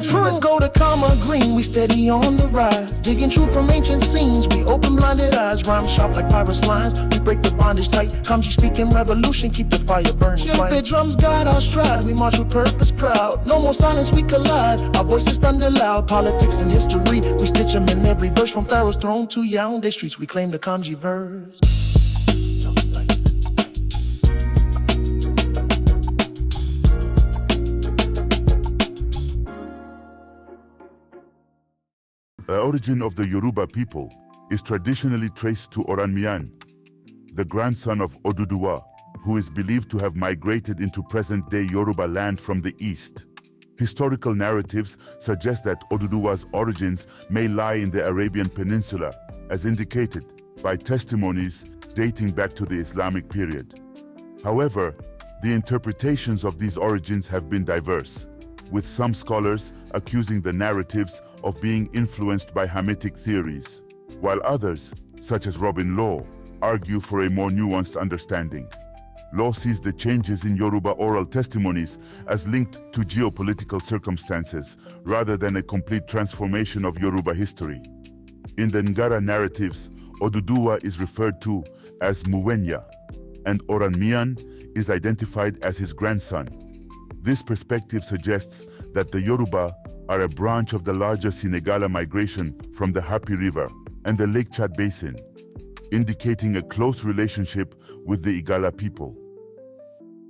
True. Let's go to Karma Green, we steady on the rise. Digging truth from ancient scenes, we open blinded eyes. Rhyme sharp like pirate lines, we break the bondage tight. Kanji speaking revolution, keep the fire burning. Chill drums guide our stride, we march with purpose proud. No more silence, we collide, our voices thunder loud. Politics and history, we stitch them in every verse. From Pharaoh's throne to Yaoundé streets, we claim the kanji verse. The origin of the Yoruba people is traditionally traced to Oranmiyan, the grandson of Oduduwa, who is believed to have migrated into present-day Yoruba land from the east. Historical narratives suggest that Oduduwa's origins may lie in the Arabian Peninsula, as indicated by testimonies dating back to the Islamic period. However, the interpretations of these origins have been diverse, with some scholars accusing the narratives of being influenced by Hamitic theories, while others, such as Robin Law, argue for a more nuanced understanding. Law sees the changes in Yoruba oral testimonies as linked to geopolitical circumstances rather than a complete transformation of Yoruba history. In the Ngara narratives, Oduduwa is referred to as Muwenya, and Oranmiyan is identified as his grandson. This perspective suggests that the Yoruba are a branch of the larger Sinegala migration from the Happy River and the Lake Chad Basin, indicating a close relationship with the Igala people.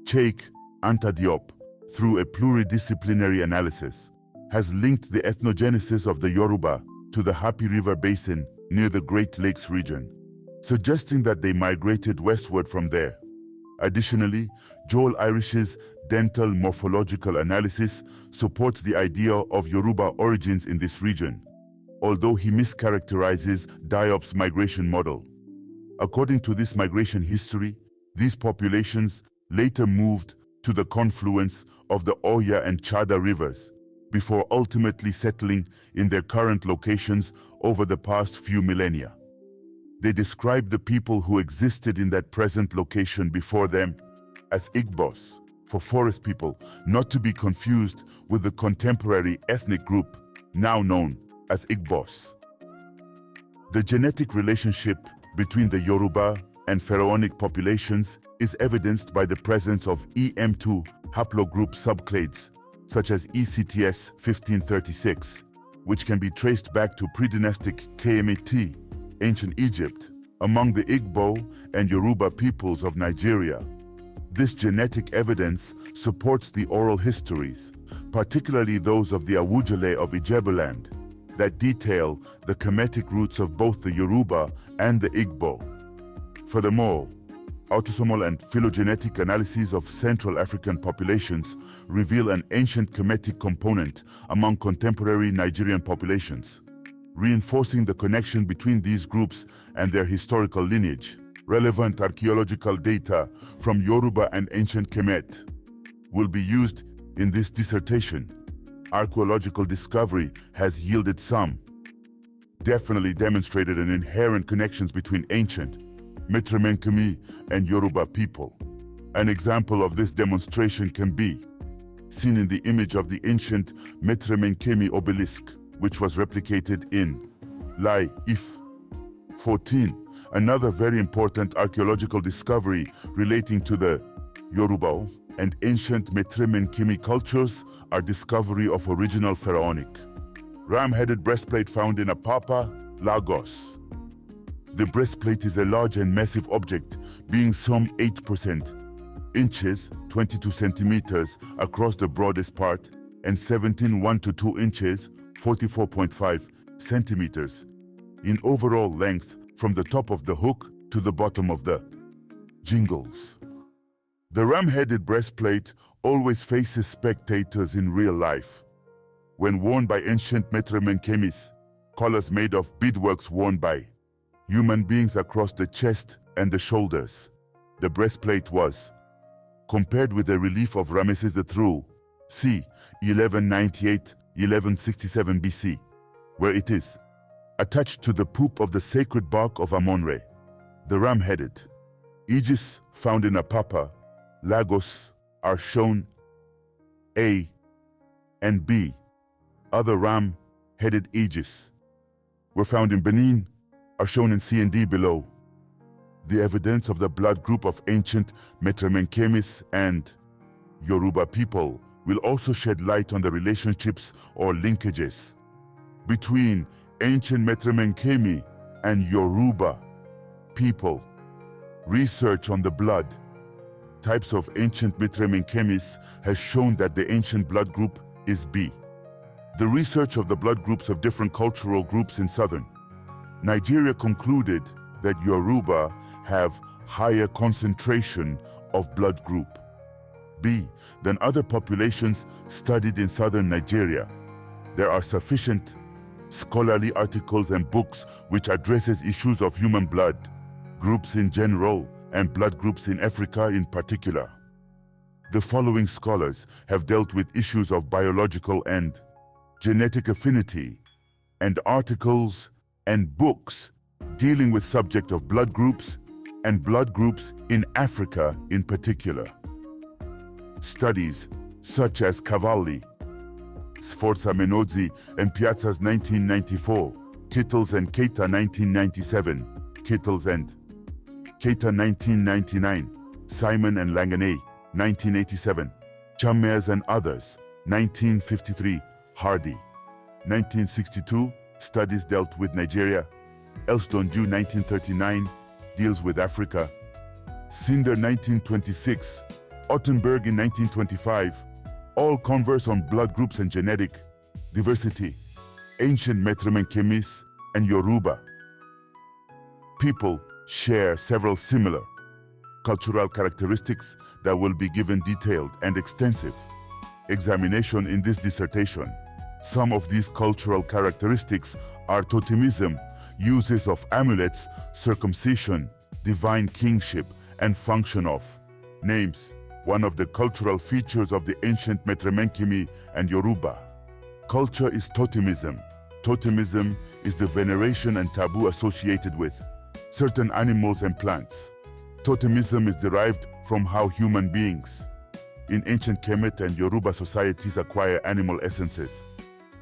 Cheikh Anta Diop, through a pluridisciplinary analysis, has linked the ethnogenesis of the Yoruba to the Happy River Basin near the Great Lakes region, suggesting that they migrated westward from there. Additionally, Joel Irish's dental morphological analysis supports the idea of Yoruba origins in this region, although he mischaracterizes Diop's migration model. According to this migration history, these populations later moved to the confluence of the Oya and Chada rivers, before ultimately settling in their current locations over the past few millennia. They describe the people who existed in that present location before them as Igbos, for forest people, not to be confused with the contemporary ethnic group now known as Igbos. The genetic relationship between the Yoruba and Pharaonic populations is evidenced by the presence of EM2 haplogroup subclades, such as ECTS 1536, which can be traced back to pre-dynastic KMET, ancient Egypt, among the Igbo and Yoruba peoples of Nigeria. This genetic evidence supports the oral histories, particularly those of the Awujale of Ijebuland, that detail the Kemetic roots of both the Yoruba and the Igbo. Furthermore, autosomal and phylogenetic analyses of Central African populations reveal an ancient Kemetic component among contemporary Nigerian populations, reinforcing the connection between these groups and their historical lineage. Relevant archaeological data from Yoruba and ancient Kemet will be used in this dissertation. Archaeological discovery has yielded some, definitely demonstrated an inherent connections between ancient Metremenkemi and Yoruba people. An example of this demonstration can be seen in the image of the ancient Metremenkemi obelisk, which was replicated in Ile-Ife. 14. Another very important archaeological discovery relating to the Yoruba and ancient Metremenkemi cultures are discovery of original pharaonic ram-headed breastplate found in Apapa, Lagos. The breastplate is a large and massive object, being some 8% inches, 22 centimeters across the broadest part, and 17 1 to 2 inches, 44.5 centimeters in overall length from the top of the hook to the bottom of the jingles. The ram-headed breastplate always faces spectators in real life. When worn by ancient Metremenkemis, collars made of beadworks worn by human beings across the chest and the shoulders, the breastplate was compared with a relief of Ramesses III, c. 1198-1167 BC, where it is attached to the poop of the sacred bark of Amonre. The ram-headed aegis found in Apapa, Lagos are shown A and B other ram-headed aegis were found in Benin are shown in C and D below. The evidence of the blood group of ancient Metramenchemis and Yoruba people will also shed light on the relationships or linkages between ancient Metramenchemi and Yoruba people. Research on the blood types of ancient Metramenchemis has shown that the ancient blood group is B. The research of the blood groups of different cultural groups in southern Nigeria concluded that Yoruba have higher concentration of blood group B than other populations studied in southern Nigeria. There are sufficient scholarly articles and books which addresses issues of human blood groups in general and blood groups in Africa in particular. The following scholars have dealt with issues of biological and genetic affinity, and articles and books dealing with subject of blood groups and blood groups in Africa in particular. Studies such as Cavalli, Sforza Menozzi and Piazza's 1994, Kittles and Keita 1997, Kittles and Keita 1999, Simon and Langanay 1987, Chammers and others 1953, Hardy 1962, studies dealt with Nigeria. Elsdonju 1939 deals with Africa. Cinder 1926, Ottenberg in 1925, all converse on blood groups and genetic diversity. Ancient Metramenchemis and Yoruba people share several similar cultural characteristics that will be given detailed and extensive examination in this dissertation. Some of these cultural characteristics are Totemism, uses of amulets, circumcision, divine kingship, and function of names, one of the cultural features of the ancient Metramenchemi and Yoruba. Culture is Totemism. Totemism is the veneration and taboo associated with certain animals and plants. Totemism is derived from how human beings in ancient Kemet and Yoruba societies acquire animal essences.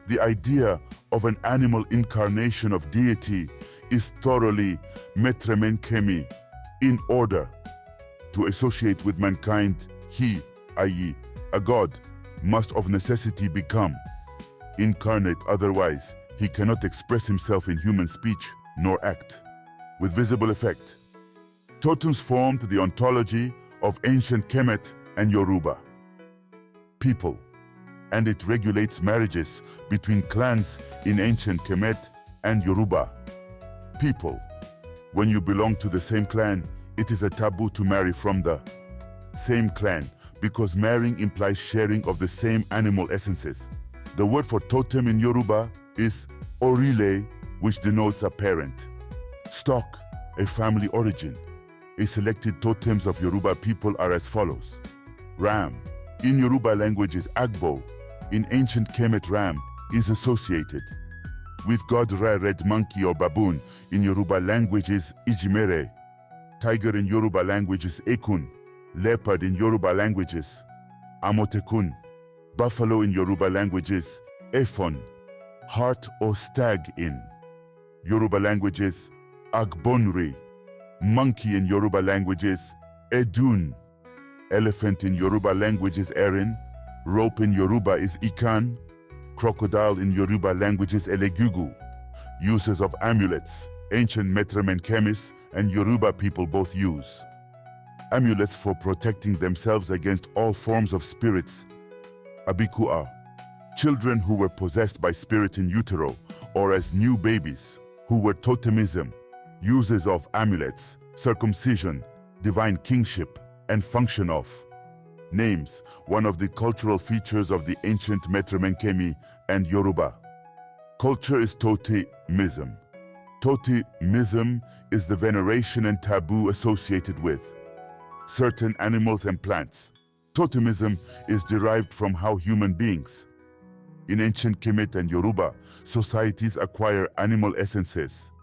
The idea of an animal incarnation of deity is thoroughly Metramenchemi. In order to associate with mankind, he, i.e., a god, must of necessity become incarnate, otherwise he cannot express himself in human speech nor act with visible effect. Totems formed the ontology of ancient Kemet and Yoruba people, and it regulates marriages between clans in ancient Kemet and Yoruba people. When you belong to the same clan, it is a taboo to marry from the same clan because marrying implies sharing of the same animal essences. The word for totem in Yoruba is orile, which denotes a parent. Stock, a family origin. A selected totems of Yoruba people are as follows. Ram. In Yoruba language is Agbo. In ancient Kemet, ram is associated with god Ra, red monkey or baboon. In Yoruba language is Ijimere. Tiger in Yoruba language is Ekun. Leopard in Yoruba language is Amotekun. Buffalo in Yoruba language is Efon. Hart or stag in Yoruba language is Agbonri. Monkey in Yoruba language is Edun. Elephant in Yoruba language is Erin. Rope in Yoruba is Ikan. Crocodile in Yoruba language is Elegugu. Uses of amulets. Ancient Metramenchemis and Yoruba people both use amulets for protecting themselves against all forms of spirits. Abiku are children who were possessed by spirit in utero or as new babies who were Totemism. Uses of amulets, circumcision, divine kingship, and function of names, one of the cultural features of the ancient Metramenchemi and Yoruba. Culture is Totemism. Totemism is the veneration and taboo associated with certain animals and plants. Totemism is derived from how human beings in ancient Kemet and Yoruba societies acquire animal essences.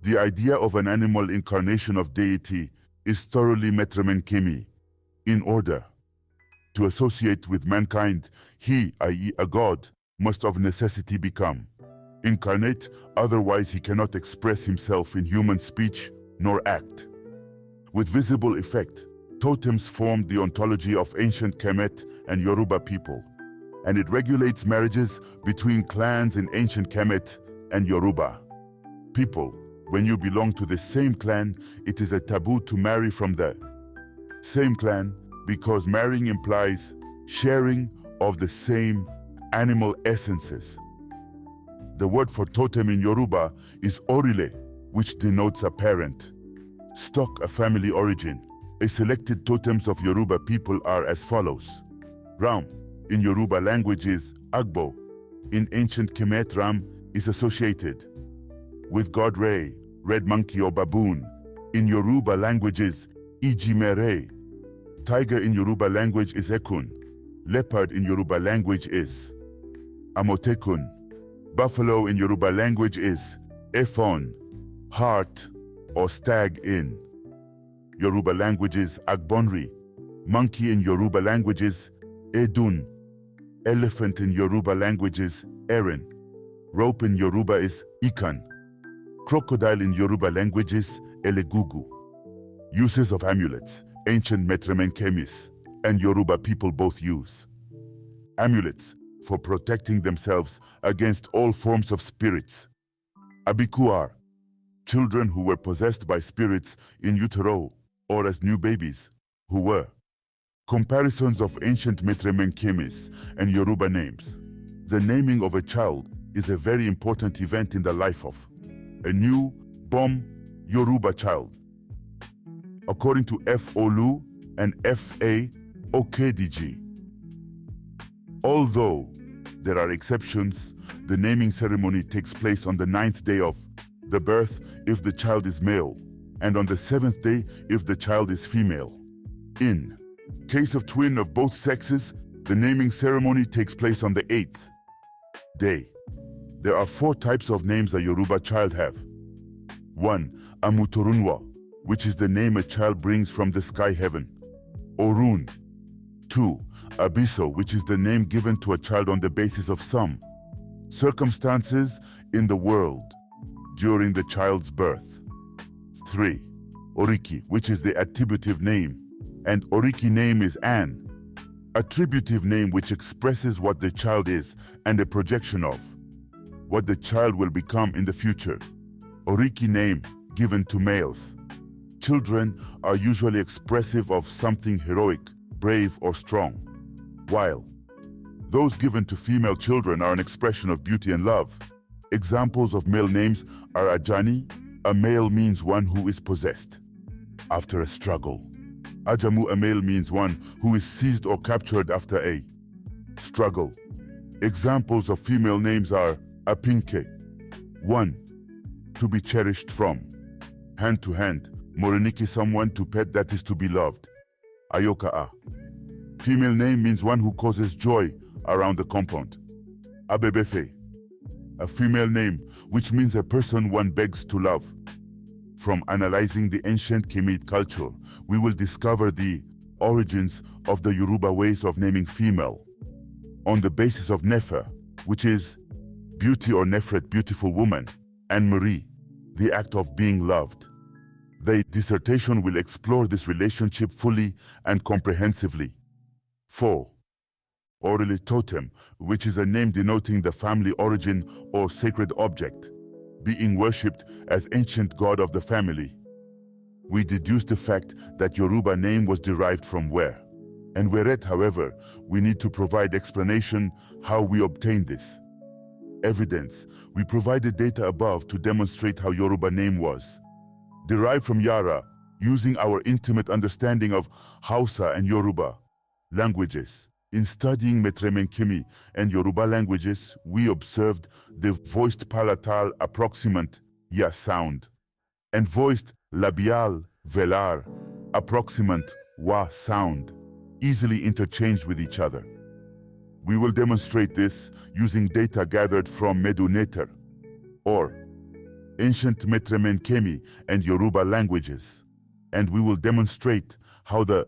The idea of an animal incarnation of deity is thoroughly Metramenchemi. In order to associate with mankind, he, i.e., a god, must of necessity become incarnate, otherwise he cannot express himself in human speech nor act. With visible effect, totems formed the ontology of ancient Kemet and Yoruba people, and it regulates marriages between clans in ancient Kemet and Yoruba people. When you belong to the same clan, it is a taboo to marry from the same clan because marrying implies sharing of the same animal essences. The word for totem in Yoruba is orile, which denotes a parent, stock, a family origin. A selected totems of Yoruba people are as follows. Ram in Yoruba language is Agbo. In ancient Kemet, Ram is associated with God Re, red monkey or baboon. In Yoruba languages, Ijimere. Tiger in Yoruba language is Ekun. Leopard in Yoruba language is Amotekun. Buffalo in Yoruba language is Efon. Hart or stag in Yoruba languages, Agbonri. Monkey in Yoruba languages, Edun. Elephant in Yoruba languages, Erin. Rope in Yoruba is Ikan. Crocodile in Yoruba languages, Elegugu. Uses of amulets. Ancient Metramenkemis and Yoruba people both use amulets for protecting themselves against all forms of spirits. Abiku are children who were possessed by spirits in utero or as new babies who were. Comparisons of ancient Metramenkemis and Yoruba names. The naming of a child is a very important event in the life of a new born Yoruba child. According to F. Olu and F.A. Okediji. Although there are exceptions, the naming ceremony takes place on the 9th day of the birth if the child is male, and on the 7th day if the child is female. In case of twin of both sexes, the naming ceremony takes place on the 8th day. There are 4 types of names a Yoruba child have. 1. Amutorunwa, which is the name a child brings from the sky heaven. Orun. 2. Abiso, which is the name given to a child on the basis of some circumstances in the world during the child's birth. 3. Oriiki, which is the attributive name, and Oriiki name is an attributive name which expresses what the child is and a projection of what the child will become in the future. Oriiki name given to males. Children are usually expressive of something heroic, brave, or strong, while those given to female children are an expression of beauty and love. Examples of male names are Ajani, a male means one who is possessed after a struggle. Ajamu, a male means one who is seized or captured after a struggle. Examples of female names are Apinke, one to be cherished from, hand to hand, Moreniki, someone to pet that is to be loved. Ayoka. Female name means one who causes joy around the compound. Abebefe. A female name which means a person one begs to love. From analyzing the ancient Kemet culture, we will discover the origins of the Yoruba ways of naming female on the basis of Nefer, which is beauty or Nefret, beautiful woman, and Marie, the act of being loved. The dissertation will explore this relationship fully and comprehensively. 4. Orally totem, which is a name denoting the family origin or sacred object, being worshipped as ancient god of the family. We deduce the fact that Yoruba name was derived from where. And whereat, however, we need to provide explanation how we obtained this. Evidence. We provided data above to demonstrate how Yoruba name was derived from Yara, using our intimate understanding of Hausa and Yoruba languages. In studying Metremenkemi and Yoruba languages, we observed the voiced palatal approximant ya sound and voiced labial velar approximant wa sound, easily interchanged with each other. We will demonstrate this using data gathered from Meduneter, or ancient Metremenkemi and Yoruba languages, and we will demonstrate how the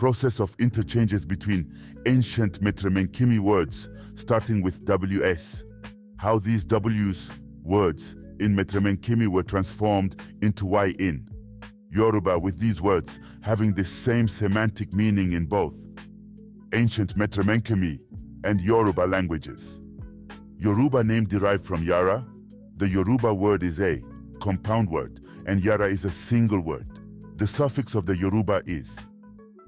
process of interchanges between ancient Metramenkimi words, starting with WS, how these W's words in Metramenkimi were transformed into Y in Yoruba, with these words having the same semantic meaning in both ancient Metramenkimi and Yoruba languages. Yoruba name derived from Yara. The Yoruba word is a compound word, and Yara is a single word. The suffix of the Yoruba is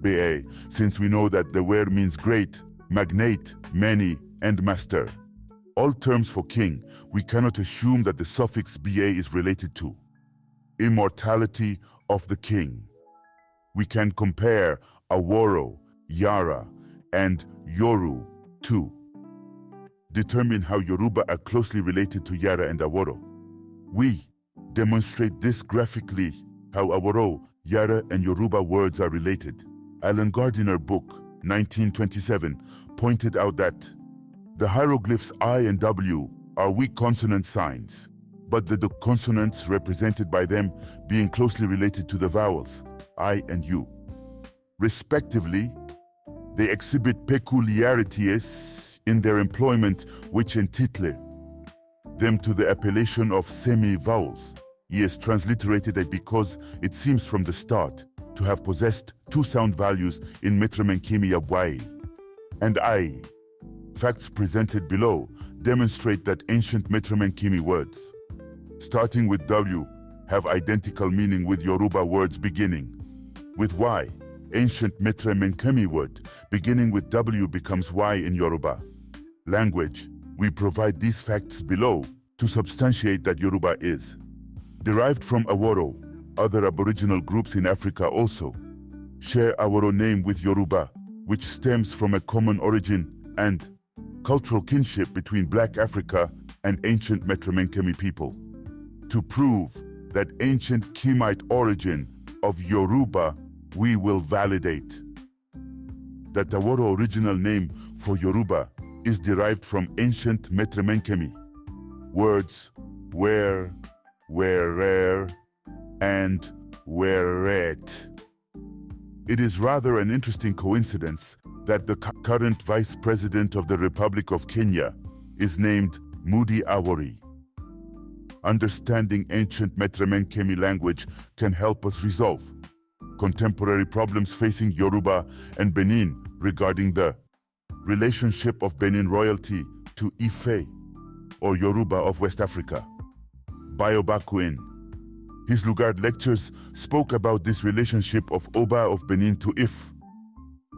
Ba, since we know that the word means great, magnate, many, and master. All terms for king, we cannot assume that the suffix Ba is related to immortality of the king. We can compare Aworo, Yara, and Yoru to determine how Yoruba are closely related to Yara and Aworo. We demonstrate this graphically, how Aworo, Yara, and Yoruba words are related. Alan Gardiner book, 1927, pointed out that the hieroglyphs I and W are weak consonant signs, but the consonants represented by them being closely related to the vowels I and U. Respectively, they exhibit peculiarities in their employment which entitle them to the appellation of semi-vowels. Yes, transliterated it because it seems from the start to have possessed two sound values in Metramenkimi of Y and I. Facts presented below demonstrate that ancient Metramenkimi words, starting with W, have identical meaning with Yoruba words beginning with Y. Ancient Metramenkimi word beginning with W becomes Y in Yoruba language. We provide these facts below to substantiate that Yoruba is derived from Aworo. Other Aboriginal groups in Africa also share Aworo name with Yoruba, which stems from a common origin and cultural kinship between Black Africa and ancient Metramenkimi people. To prove that ancient Kimite origin of Yoruba, we will validate that the Aworo original name for Yoruba is derived from ancient Metramenkimi words where, werer, and weret. It is rather an interesting coincidence that the current Vice President of the Republic of Kenya is named Moody Awori. Understanding ancient Metramenkimi language can help us resolve contemporary problems facing Yoruba and Benin regarding the relationship of Benin royalty to Ife, or Yoruba of West Africa. Abiku in his Lugard lectures spoke about this relationship of Oba of Benin to Ife,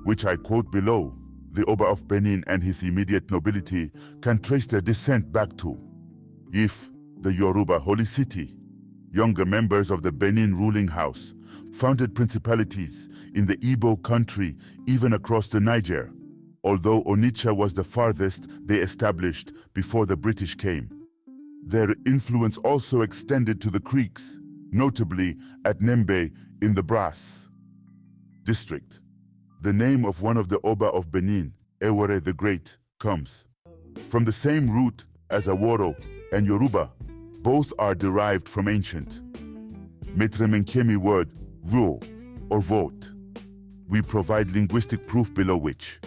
which I quote below. The Oba of Benin and his immediate nobility can trace their descent back to Ife, the Yoruba holy city. Younger members of the Benin ruling house founded principalities in the Igbo country, even across the Niger, although Onitsha was the farthest they established before the British came. Their influence also extended to the Creeks, notably at Nembe in the Brass district. The name of one of the Oba of Benin, Ewere the Great, comes from the same root as Aworo and Yoruba. Both are derived from ancient Metramenkimi word rule or vote. We provide linguistic proof below which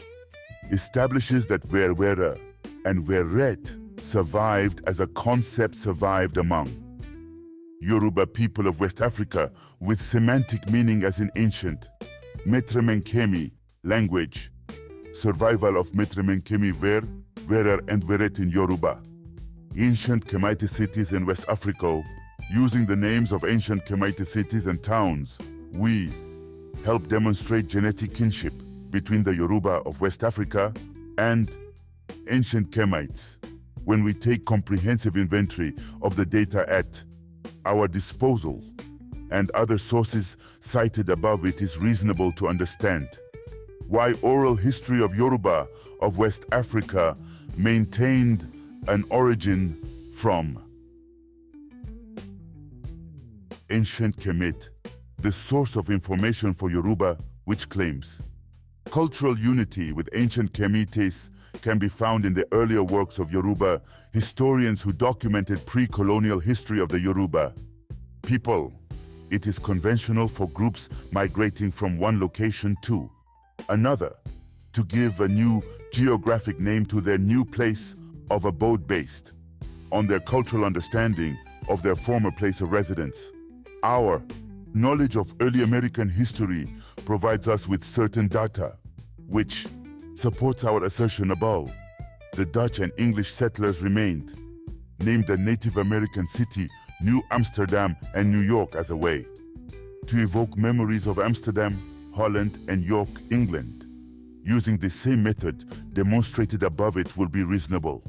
establishes that werwera and weret survived as a concept survived among Yoruba people of West Africa with semantic meaning as in ancient Metramenkimi language. Survival of Metramenkimi ver, werer and weret in Yoruba. Ancient Kemite cities in West Africa. Using the names of ancient Kemite cities and towns, we help demonstrate genetic kinship between the Yoruba of West Africa and ancient Kemites. When we take comprehensive inventory of the data at our disposal and other sources cited above, it is reasonable to understand why oral history of Yoruba of West Africa maintained an origin from ancient Kemet, the source of information for Yoruba, which claims cultural unity with ancient Kemites can be found in the earlier works of Yoruba historians who documented pre-colonial history of the Yoruba people. It is conventional for groups migrating from one location to Another, to give a new geographic name to their new place of abode based on their cultural understanding of their former place of residence. Our knowledge of early American history provides us with certain data, which supports our assertion above. The Dutch and English settlers remained, named the Native American city New Amsterdam and New York as a way to evoke memories of Amsterdam, Holland, and York, England. Using the same method demonstrated above, it will be reasonable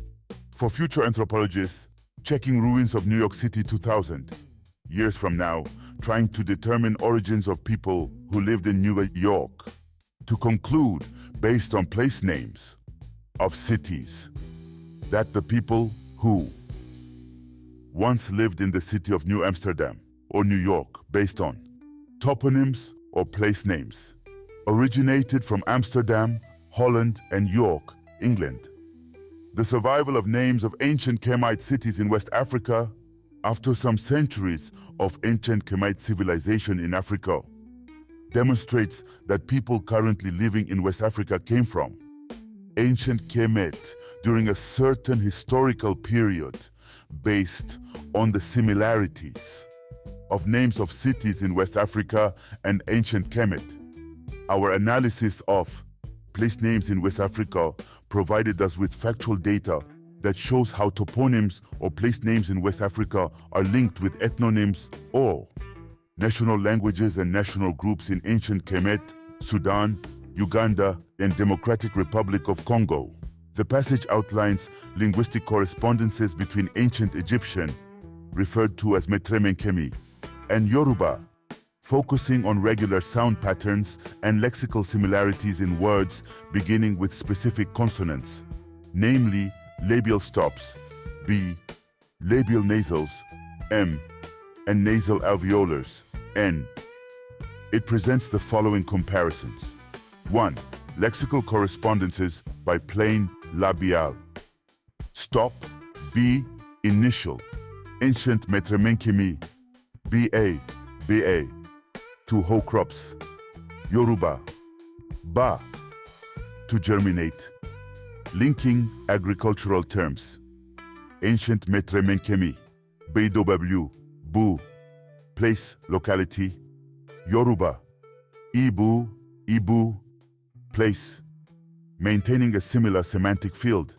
for future anthropologists checking ruins of New York City 2000 years from now, trying to determine origins of people who lived in New York, to conclude, based on place names of cities, that the people who once lived in the city of New Amsterdam or New York, based on toponyms or place names, originated from Amsterdam, Holland, and York, England. The survival of names of ancient Kemite cities in West Africa after some centuries of ancient Kemite civilization in Africa demonstrates that people currently living in West Africa came from ancient Kemet during a certain historical period based on the similarities of names of cities in West Africa and ancient Kemet. Our analysis of place names in West Africa provided us with factual data that shows how toponyms or place names in West Africa are linked with ethnonyms or national languages and national groups in ancient Kemet, Sudan, Uganda, and Democratic Republic of Congo. The passage outlines linguistic correspondences between ancient Egyptian, referred to as Metremenkemi, and Yoruba, focusing on regular sound patterns and lexical similarities in words beginning with specific consonants, namely labial stops, B, labial nasals, M, and nasal alveolars, N. It presents the following comparisons. 1. Lexical correspondences by plain labial. Stop, B, initial, ancient Metremenkemi, BA, BA. To hoe crops, Yoruba, Ba, to germinate. Linking agricultural terms, ancient Metremenkemi, BW, Bu, place, locality, Yoruba, Ibu, Ibu, place, maintaining a similar semantic field.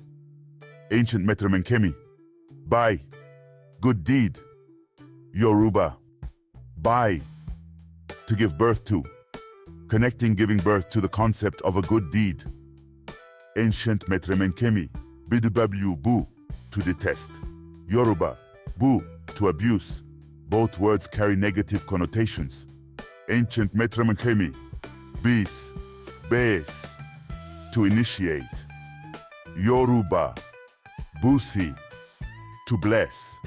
Ancient Metremenkemi, Bai, good deed, Yoruba, Bai, to give birth to, connecting giving birth to the concept of a good deed. Ancient Metremenkemi, BW, Bu, to detest. Yoruba, Bu, to abuse. Both words carry negative connotations. Ancient Metremenkemi, Bis, Base, to initiate. Yoruba, Busi, to bless.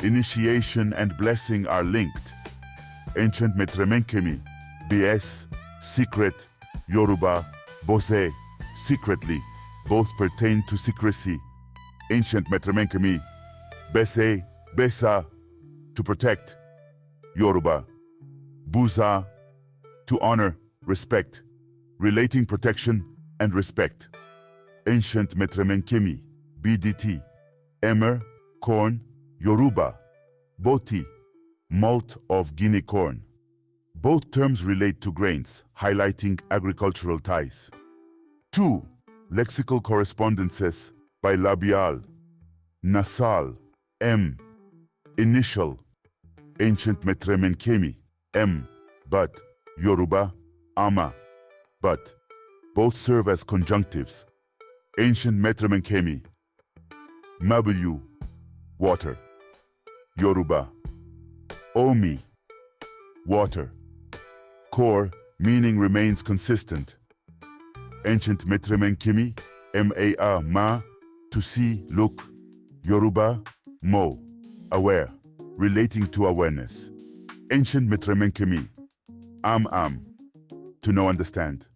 Initiation and blessing are linked. Ancient Metremenkemi, BS, secret, Yoruba, Bose, secretly, both pertain to secrecy. Ancient Metremenkemi, Bese, Besa, to protect. Yoruba, Buza, to honor, respect, relating protection and respect. Ancient Metremenkemi, BDT, Emmer, corn, Yoruba, Boti, malt of Guinea corn. Both terms relate to grains, highlighting agricultural ties. 2. Lexical correspondences by labial, nasal, M, initial, ancient Metremenkemi, M, but, Yoruba, Ama, but. Both serve as conjunctives. Ancient Metremenkemi, Mabuyu, water. Yoruba, Omi, water. Core, meaning remains consistent. Ancient Metremenkemi, M-A-A, Ma, to see, look. Yoruba, Mo, aware, relating to awareness. Ancient Metremenkemi, Am, to know, understand.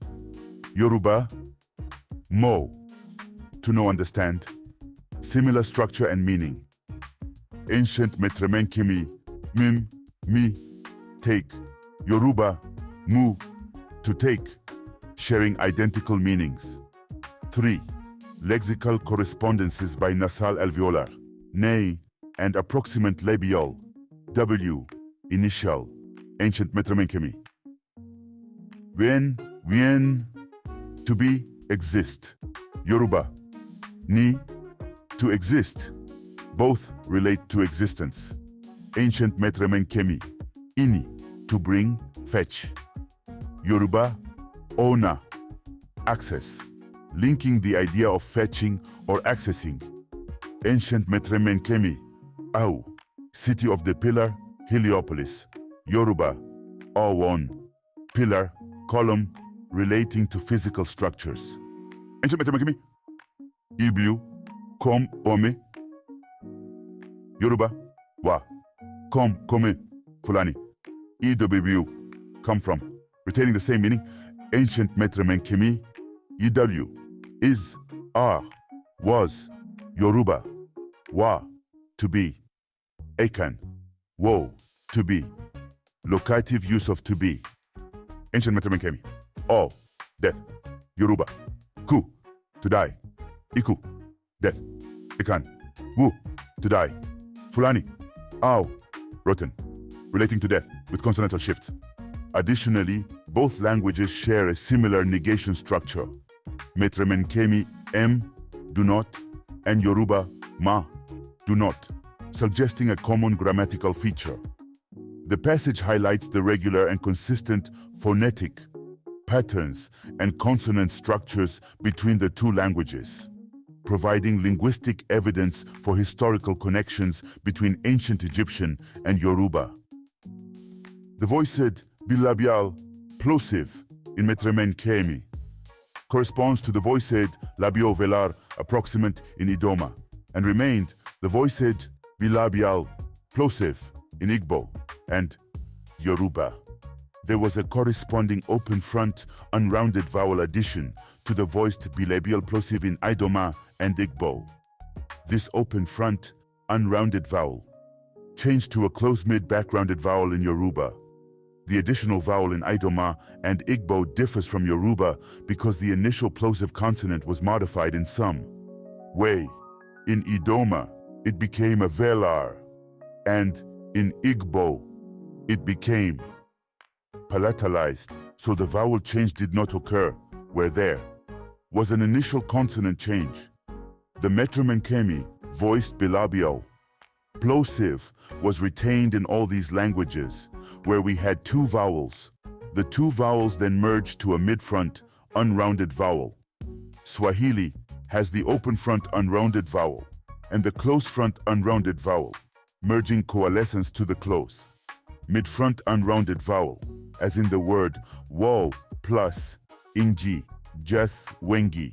Yoruba, Mo, to know, understand. Similar structure and meaning. Ancient Metremenkemi, Mim, Mi, take. Yoruba, Mu, to take. sharing identical meanings. 3. Lexical correspondences by nasal alveolar, nay, and approximant labial, w, initial, ancient metromenkemi. Wien, to be, exist. Yoruba, ni, to exist. Both relate to existence. Ancient metromenkemi, ini, to bring, fetch. Yoruba, ona, access, linking the idea of fetching or accessing. Ancient metromenkemi, au, city of the pillar, Heliopolis. Yoruba, Awon, pillar, column, relating to physical structures. Ancient metromenkemi, Ibiu, kom, ome. Yoruba, wa, kom, kome, fulani. EWBU, come from, retaining the same meaning. Ancient metromenkemi, EW, is, are, was. Yoruba, wa, to be. Akan, wo, to be. Locative use of to be. Ancient metromenkemi, all, death. Yoruba, ku, to die. Iku, death. Ikan, wu, to die. Fulani, au, rotten, relating to death with consonantal shifts. Additionally, both languages share a similar negation structure. Metromenkemi, m, do not, and Yoruba, ma, do not, suggesting a common grammatical feature. The passage highlights the regular and consistent phonetic patterns and consonant structures between the two languages, providing linguistic evidence for historical connections between ancient Egyptian and Yoruba. The voiced bilabial plosive in metromenkemi corresponds to the voiced labiovelar approximant in Idoma, and remained the voiced bilabial plosive in Igbo and Yoruba. There was a corresponding open front unrounded vowel addition to the voiced bilabial plosive in Idoma and Igbo. This open front unrounded vowel changed to a closed mid-back rounded vowel in Yoruba. The additional vowel in Idoma and Igbo differs from Yoruba because the initial plosive consonant was modified in some way. In Idoma, it became a velar, and in Igbo, it became palatalized, so the vowel change did not occur where there was an initial consonant change. The metromenkemi, voiced bilabial plosive, was retained in all these languages, where we had two vowels. The two vowels then merged to a mid-front, unrounded vowel. Swahili has the open front unrounded vowel and the close front unrounded vowel, merging coalescence to the close mid-front unrounded vowel, as in the word wo plus inji, jas, wengi.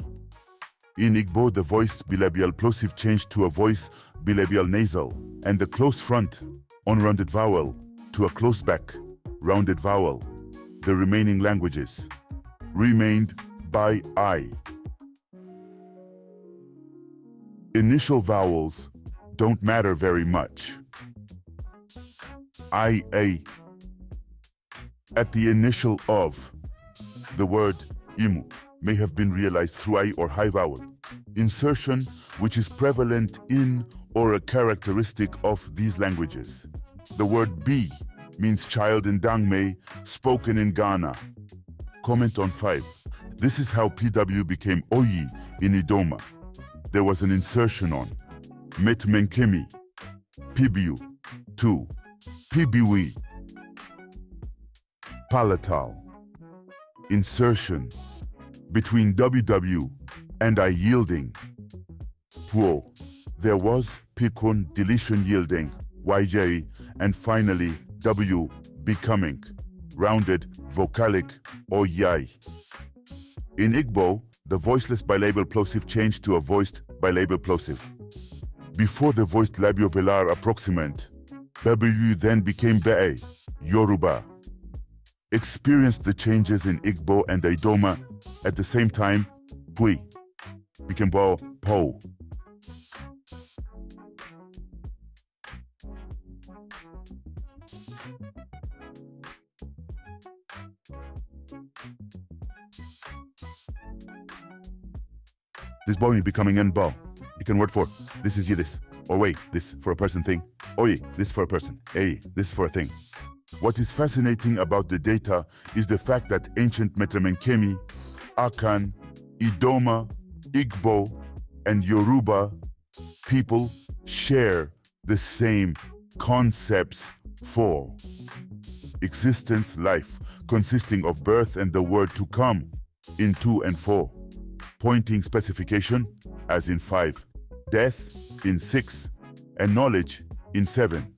In Igbo, the voiced bilabial plosive changed to a voice bilabial nasal, and the close front unrounded vowel to a close back rounded vowel. The remaining languages remained by I. Initial vowels don't matter very much. I, A. At the initial of, the word imu may have been realized through I or high vowel insertion, which is prevalent in or a characteristic of these languages. The word B means child in Dangme, spoken in Ghana. Comment on 5. This is how PW became Oyi in Idoma. There was an insertion on Metmenkemi, Pibiu, 2, Pibiwi, palatal. Insertion between WW and I yielding. Puo. There was Pikun deletion yielding, YJ, and finally W becoming, rounded, vocalic, or Yai. In Igbo, the voiceless bilabal plosive changed to a voiced bilabal plosive. Before the voiced labiovelar approximant, W then became Be, Yoruba. Experienced the changes in Igbo and Idoma at the same time. Pui became Bo, Po. This boy becoming an bow. You can word for this is ye this. Or wait, this for a person thing. Oye, this for a person. Hey, this for a thing. What is fascinating about the data is the fact that ancient Metemenkemi, Akan, Idoma, Igbo, and Yoruba people share the same concepts for existence, life, consisting of birth and the word to come in 2 and 4, pointing specification as in 5, death in 6, and knowledge in 7.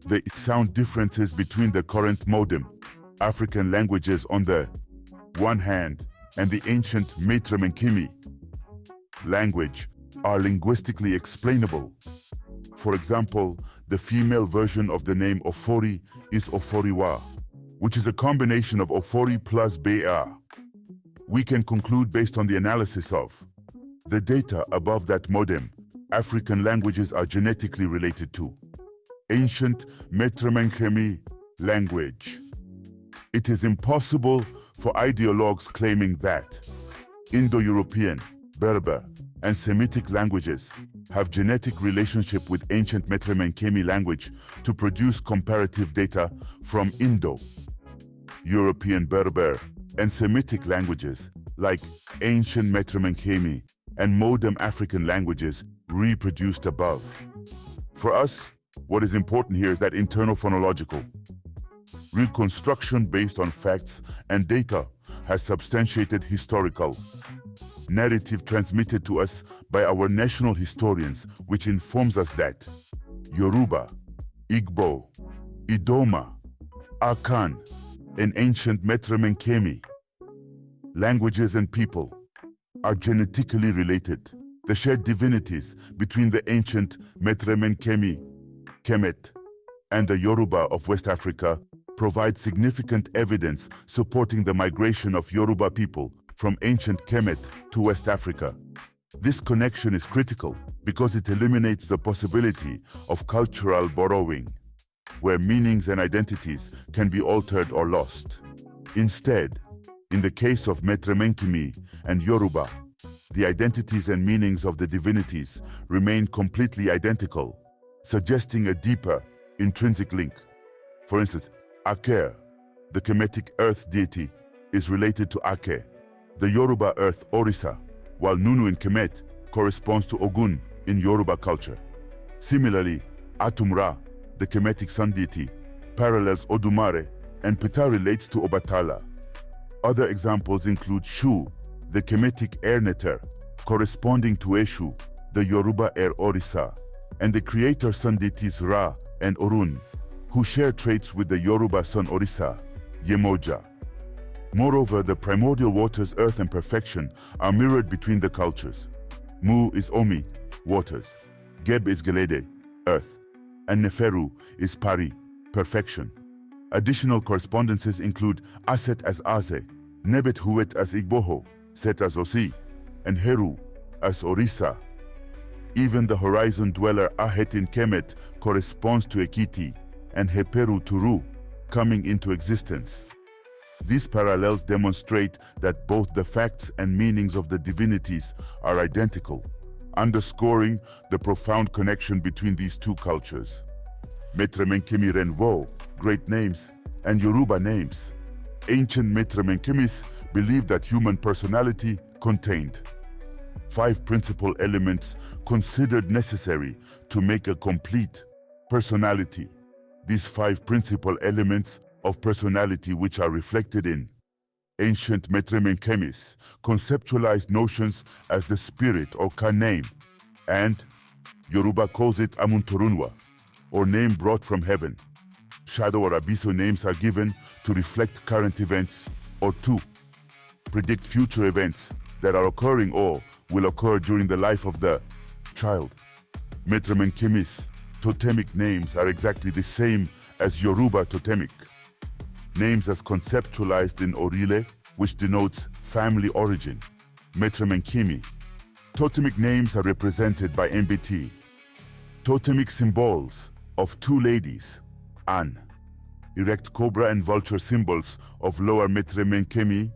The sound differences between the current modern African languages on the one hand and the ancient Metemenkemi language are linguistically explainable. For example, the female version of the name Ofori is Oforiwa, which is a combination of Ofori plus Bea. We can conclude based on the analysis of the data above that modern African languages are genetically related to ancient Metemenkemi language. It is impossible for ideologues claiming that Indo-European, Berber, and Semitic languages have genetic relationship with ancient Metemenkemi language to produce comparative data from Indo-European, Berber, and Semitic languages like ancient Metemenkemi and modern African languages reproduced above. For us, what is important here is that internal phonological reconstruction based on facts and data has substantiated historical narrative transmitted to us by our national historians, which informs us that Yoruba, Igbo, Idoma, Akan, and ancient Metemenkemi languages and people are genetically related. The shared divinities between the ancient Metemenkemi, Kemet, and the Yoruba of West Africa provide significant evidence supporting the migration of Yoruba people from ancient Kemet to West Africa. This connection is critical because it eliminates the possibility of cultural borrowing, where meanings and identities can be altered or lost. Instead, in the case of Metemenkemi and Yoruba, the identities and meanings of the divinities remain completely identical, suggesting a deeper, intrinsic link. For instance, Ake, the Kemetic earth deity, is related to Ake, the Yoruba earth Orisa, while Nunu in Kemet corresponds to Ogun in Yoruba culture. Similarly, Atumra, the Kemetic sun deity, parallels Odumare, and Pita relates to Obatala. Other examples include Shu, the Kemetic air neter, corresponding to Eshu, the Yoruba air Orisa, and the creator sun deities Ra and Orun, who share traits with the Yoruba sun Orisa, Yemoja. Moreover, the primordial waters, earth and perfection, are mirrored between the cultures. Mu is Omi, waters. Geb is Gelede, earth. And Neferu is Pari, perfection. Additional correspondences include Aset as Aze, Nebet Huet as Igboho, Set as Osi, and Heru as Orisa. Even the horizon dweller Ahet in Kemet corresponds to Ekiti, and Heperu to Ru, coming into existence. These parallels demonstrate that both the facts and meanings of the divinities are identical, underscoring the profound connection between these two cultures. Metemenkemi Renvo, great names, and Yoruba names. Ancient Metemenkemis believed that human personality contained 5 principal elements considered necessary to make a complete personality. These 5 principal elements of personality, which are reflected in ancient Metemenkemis, conceptualized notions as the spirit or ka-name, and Yoruba calls it Amuntorunwa, or name brought from heaven. Shadow or abyssal names are given to reflect current events or to predict future events that are occurring or will occur during the life of the child. Metemenkemis totemic names are exactly the same as Yoruba totemic names as conceptualized in Orile, which denotes family origin. Metemenkemi totemic names are represented by MBT. Totemic symbols of 2 ladies, An, erect cobra and vulture symbols of lower Metemenkemi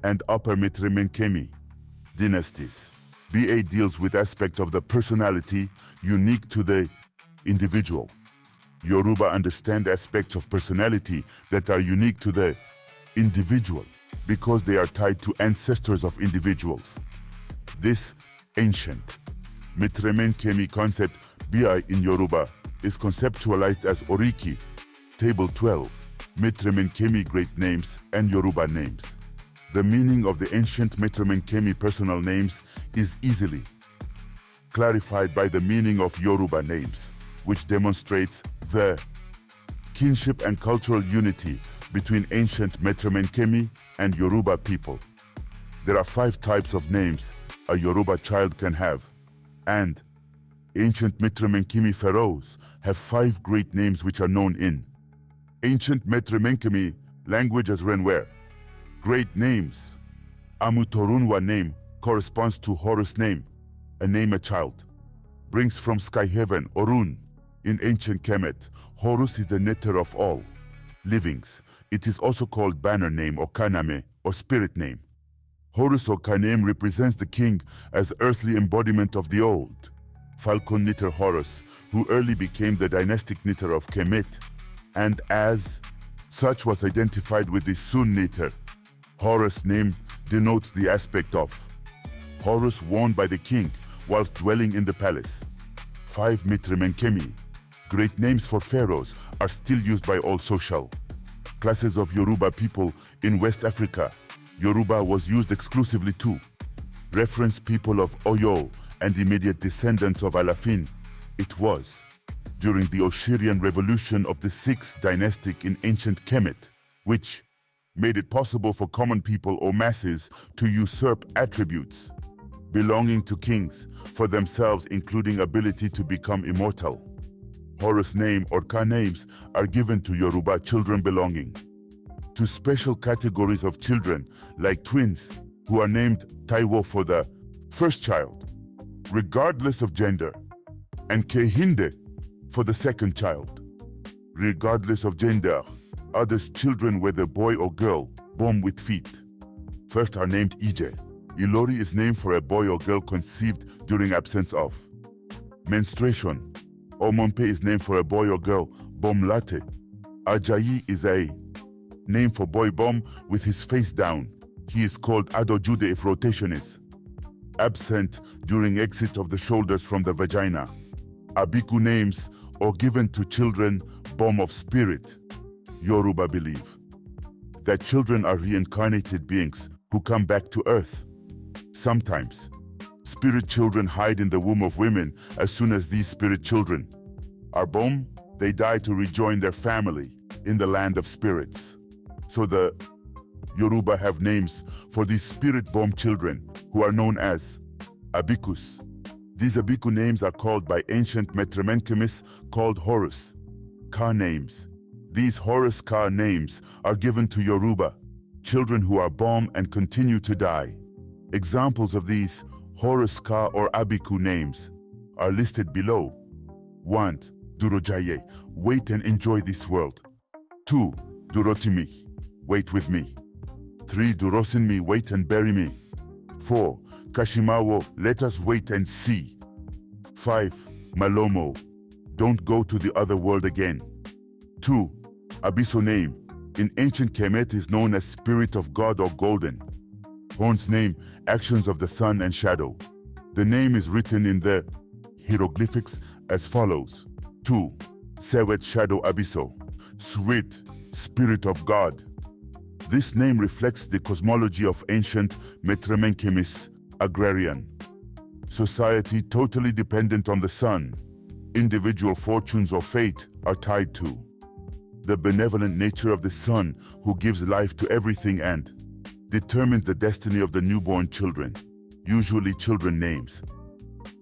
and upper Metemenkemi dynasties. BA deals with aspects of the personality unique to the individual. Yoruba understand aspects of personality that are unique to the individual because they are tied to ancestors of individuals. This ancient Mitremenkemi concept, BI in Yoruba, is conceptualized as Oriiki, Table 12, Mitremenkemi great names and Yoruba names. The meaning of the ancient Mitremenkemi personal names is easily clarified by the meaning of Yoruba names, which demonstrates the kinship and cultural unity between ancient Mitremenkemi and Yoruba people. There are 5 types of names a Yoruba child can have, and ancient Mitremenkemi pharaohs have 5 great names which are known in ancient Mitremenkemi language as Renware. Great names. Amutorunwa name corresponds to Horus name, a name a child brings from sky heaven, Orun. In ancient Kemet, Horus is the nether of all livings. It is also called banner name or kaname or spirit name. Horus or Kanem represents the king as earthly embodiment of the old Falcon knitter Horus, who early became the dynastic knitter of Kemet, and as such was identified with the Sun knitter. Horus name denotes the aspect of Horus worn by the king whilst dwelling in the palace. 5 Mitremenkemi, great names for pharaohs, are still used by all social classes of Yoruba people in West Africa. Yoruba was used exclusively to reference people of Oyo and immediate descendants of Alafin. It was during the Oshirian revolution of the 6th dynastic in ancient Kemet, which made it possible for common people or masses to usurp attributes belonging to kings for themselves, including ability to become immortal. Horus name or Ka names are given to Yoruba children belonging to special categories of children, like twins, who are named Taiwo for the first child, regardless of gender, and Kehinde for the second child, regardless of gender. Others children, whether boy or girl, born with feet. First are named Ije. Ilori is named for a boy or girl conceived during absence of menstruation. Omompe is named for a boy or girl, Bomlate. Ajayi is a name for boy born with his face down. He is called Adojude if rotation is absent during exit of the shoulders from the vagina. Abiku names or given to children born of spirit. Yoruba believe that children are reincarnated beings who come back to earth. Sometimes, spirit children hide in the womb of women. As soon as these spirit children are born, they die to rejoin their family in the land of spirits. So the Yoruba have names for these spirit-born children who are known as Abikus. These Abiku names are called by ancient Mitremenkemis called Horus Ka names. These Horus Ka names are given to Yoruba children who are born and continue to die. Examples of these Horus Ka or Abiku names are listed below. 1. Durojaye, wait and enjoy this world. 2. Durotimi, wait with me. 3. Durosinmi, wait and bury me. 4. Kashimawo, let us wait and see. 5. Malomo, don't go to the other world again. 2. Abiso name, in ancient Kemet is known as spirit of God or golden. Horn's name, actions of the sun and shadow. The name is written in the hieroglyphics as follows. 2. Sewet shadow Abiso, sweet spirit of God. This name reflects the cosmology of ancient Mitremenkemis, agrarian society totally dependent on the sun. Individual fortunes or fate are tied to the benevolent nature of the sun, who gives life to everything and determines the destiny of the newborn children. Usually children names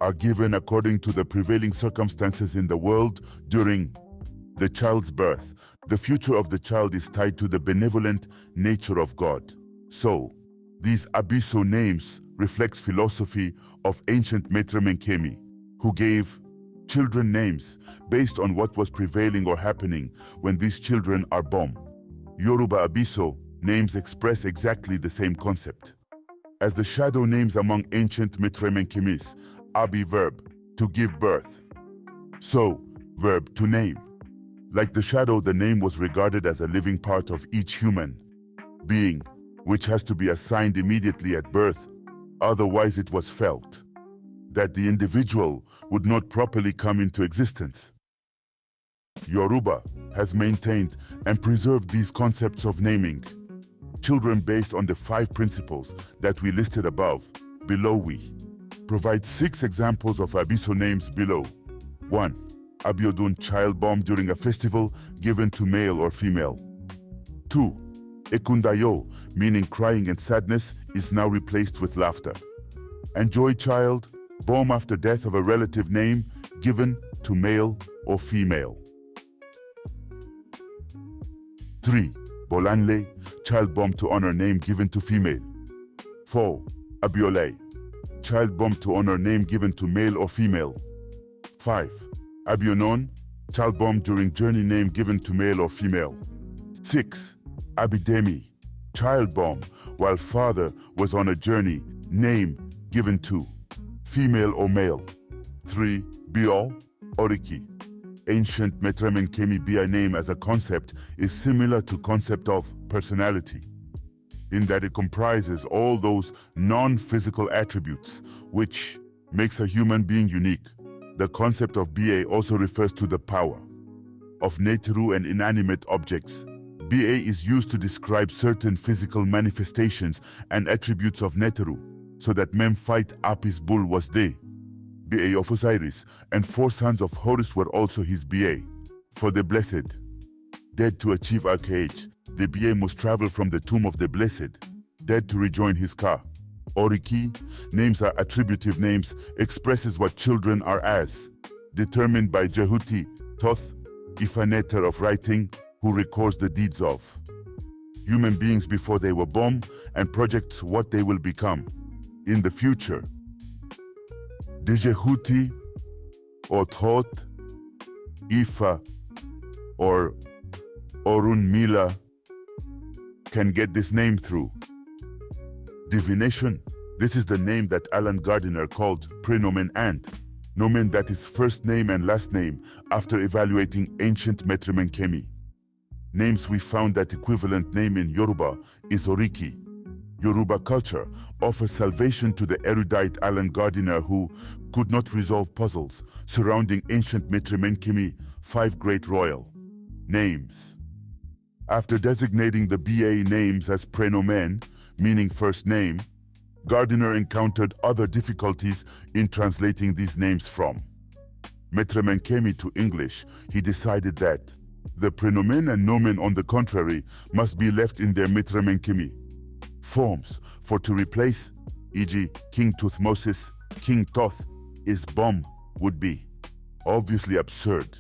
are given according to the prevailing circumstances in the world during the child's birth. The future of the child is tied to the benevolent nature of God. So, these Abiso names reflects philosophy of ancient Mitremenkemi, who gave children names based on what was prevailing or happening when these children are born. Yoruba Abiso names express exactly the same concept. as the shadow names among ancient Mitremenkemis, Abi verb, to give birth. So, verb to name. Like the shadow, the name was regarded as a living part of each human being, which has to be assigned immediately at birth, otherwise it was felt that the individual would not properly come into existence. Yoruba has maintained and preserved these concepts of naming children based on the 5 principles that we listed above. Below we provide 6 examples of Abiso names below. 1. Abiodun, child bomb during a festival given to male or female. 2. Ekundayo, meaning crying and sadness, is now replaced with laughter. And joy child, bomb after death of a relative name given to male or female. 3. Bolanle, child bomb to honor name given to female. 4. Abiole, child bomb to honor name given to male or female. 5. Abionon, child bomb during journey name given to male or female. 6. Abidemi, child bomb while father was on a journey, name given to female or male. 3. Bio, Oriiki, ancient Mitremenkemis Bia name as a concept is similar to concept of personality, in that it comprises all those non-physical attributes which makes a human being unique. The concept of BA also refers to the power of Neteru and inanimate objects. BA is used to describe certain physical manifestations and attributes of Neteru, so that men fight Apis bull was they, BA of Osiris, and 4 sons of Horus were also his BA. For the blessed, dead to achieve archaeology, the BA must travel from the tomb of the blessed, dead to rejoin his car. Oriiki, names are attributive names, expresses what children are as, determined by Jehuti, Toth, Ifaneter of writing, who records the deeds of human beings before they were born and projects what they will become in the future. Dijehuti or Thot, Ifa or Orun Mila can get this name through divination. This is the name that Alan Gardiner called prenomen and nomen, that is first name and last name, after evaluating ancient Mitremenkemis. Names we found that equivalent name in Yoruba is Oriiki. Yoruba culture offers salvation to the erudite Alan Gardiner, who could not resolve puzzles surrounding ancient Mitremenkemis' 5 great royal names. After designating the BA names as prenomen, meaning first name, Gardiner encountered other difficulties in translating these names from Mitremenkemis to English. He decided that the prenomen and nomen, on the contrary, must be left in their Mitremenkemis forms, for to replace, e.g. King Tuthmosis, King Toth, is Bom, would be obviously absurd.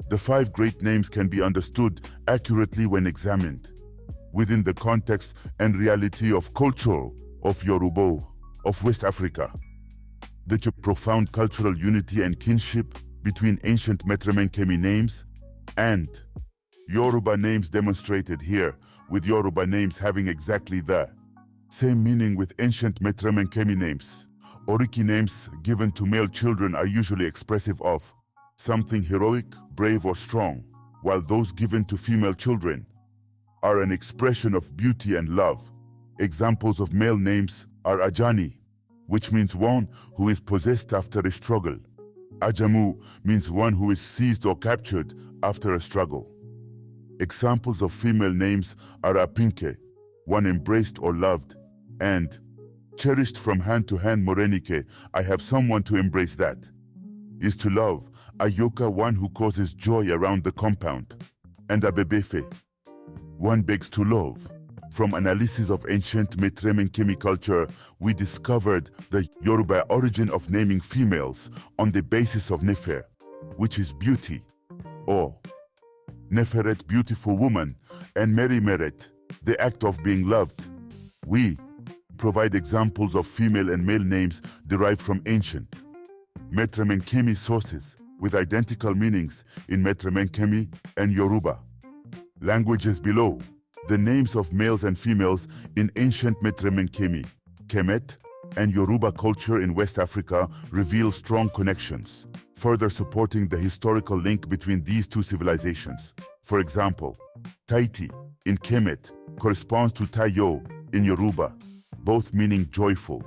The 5 great names can be understood accurately when examined within the context and reality of culture of Yoruba of West Africa. The profound cultural unity and kinship between ancient Mitremenkemis names and Yoruba names demonstrated here, with Yoruba names having exactly the same meaning with ancient Mitremenkemis names. Oriiki names given to male children are usually expressive of something heroic, brave, or strong, while those given to female children are an expression of beauty and love. Examples of male names are Ajani, which means one who is possessed after a struggle. Ajamu means one who is seized or captured after a struggle. Examples of female names are Apinke, one embraced or loved, and cherished from hand to hand. Morenike, I have someone to embrace, that is to love. Ayoka, one who causes joy around the compound. And Abebefe, one begs to love. From analysis of ancient Mitremenkemis culture, we discovered the Yoruba origin of naming females on the basis of Nefer, which is beauty, or Neferet, beautiful woman, and Meret, the act of being loved. We provide examples of female and male names derived from ancient Mitremenkemis sources with identical meanings in Mitremenkemis and Yoruba languages below. The names of males and females in ancient Mitremenkemis Kemet, and Yoruba culture in West Africa reveal strong connections, further supporting the historical link between these two civilizations. For example, Taiti in Kemet corresponds to Tayo in Yoruba, both meaning joyful.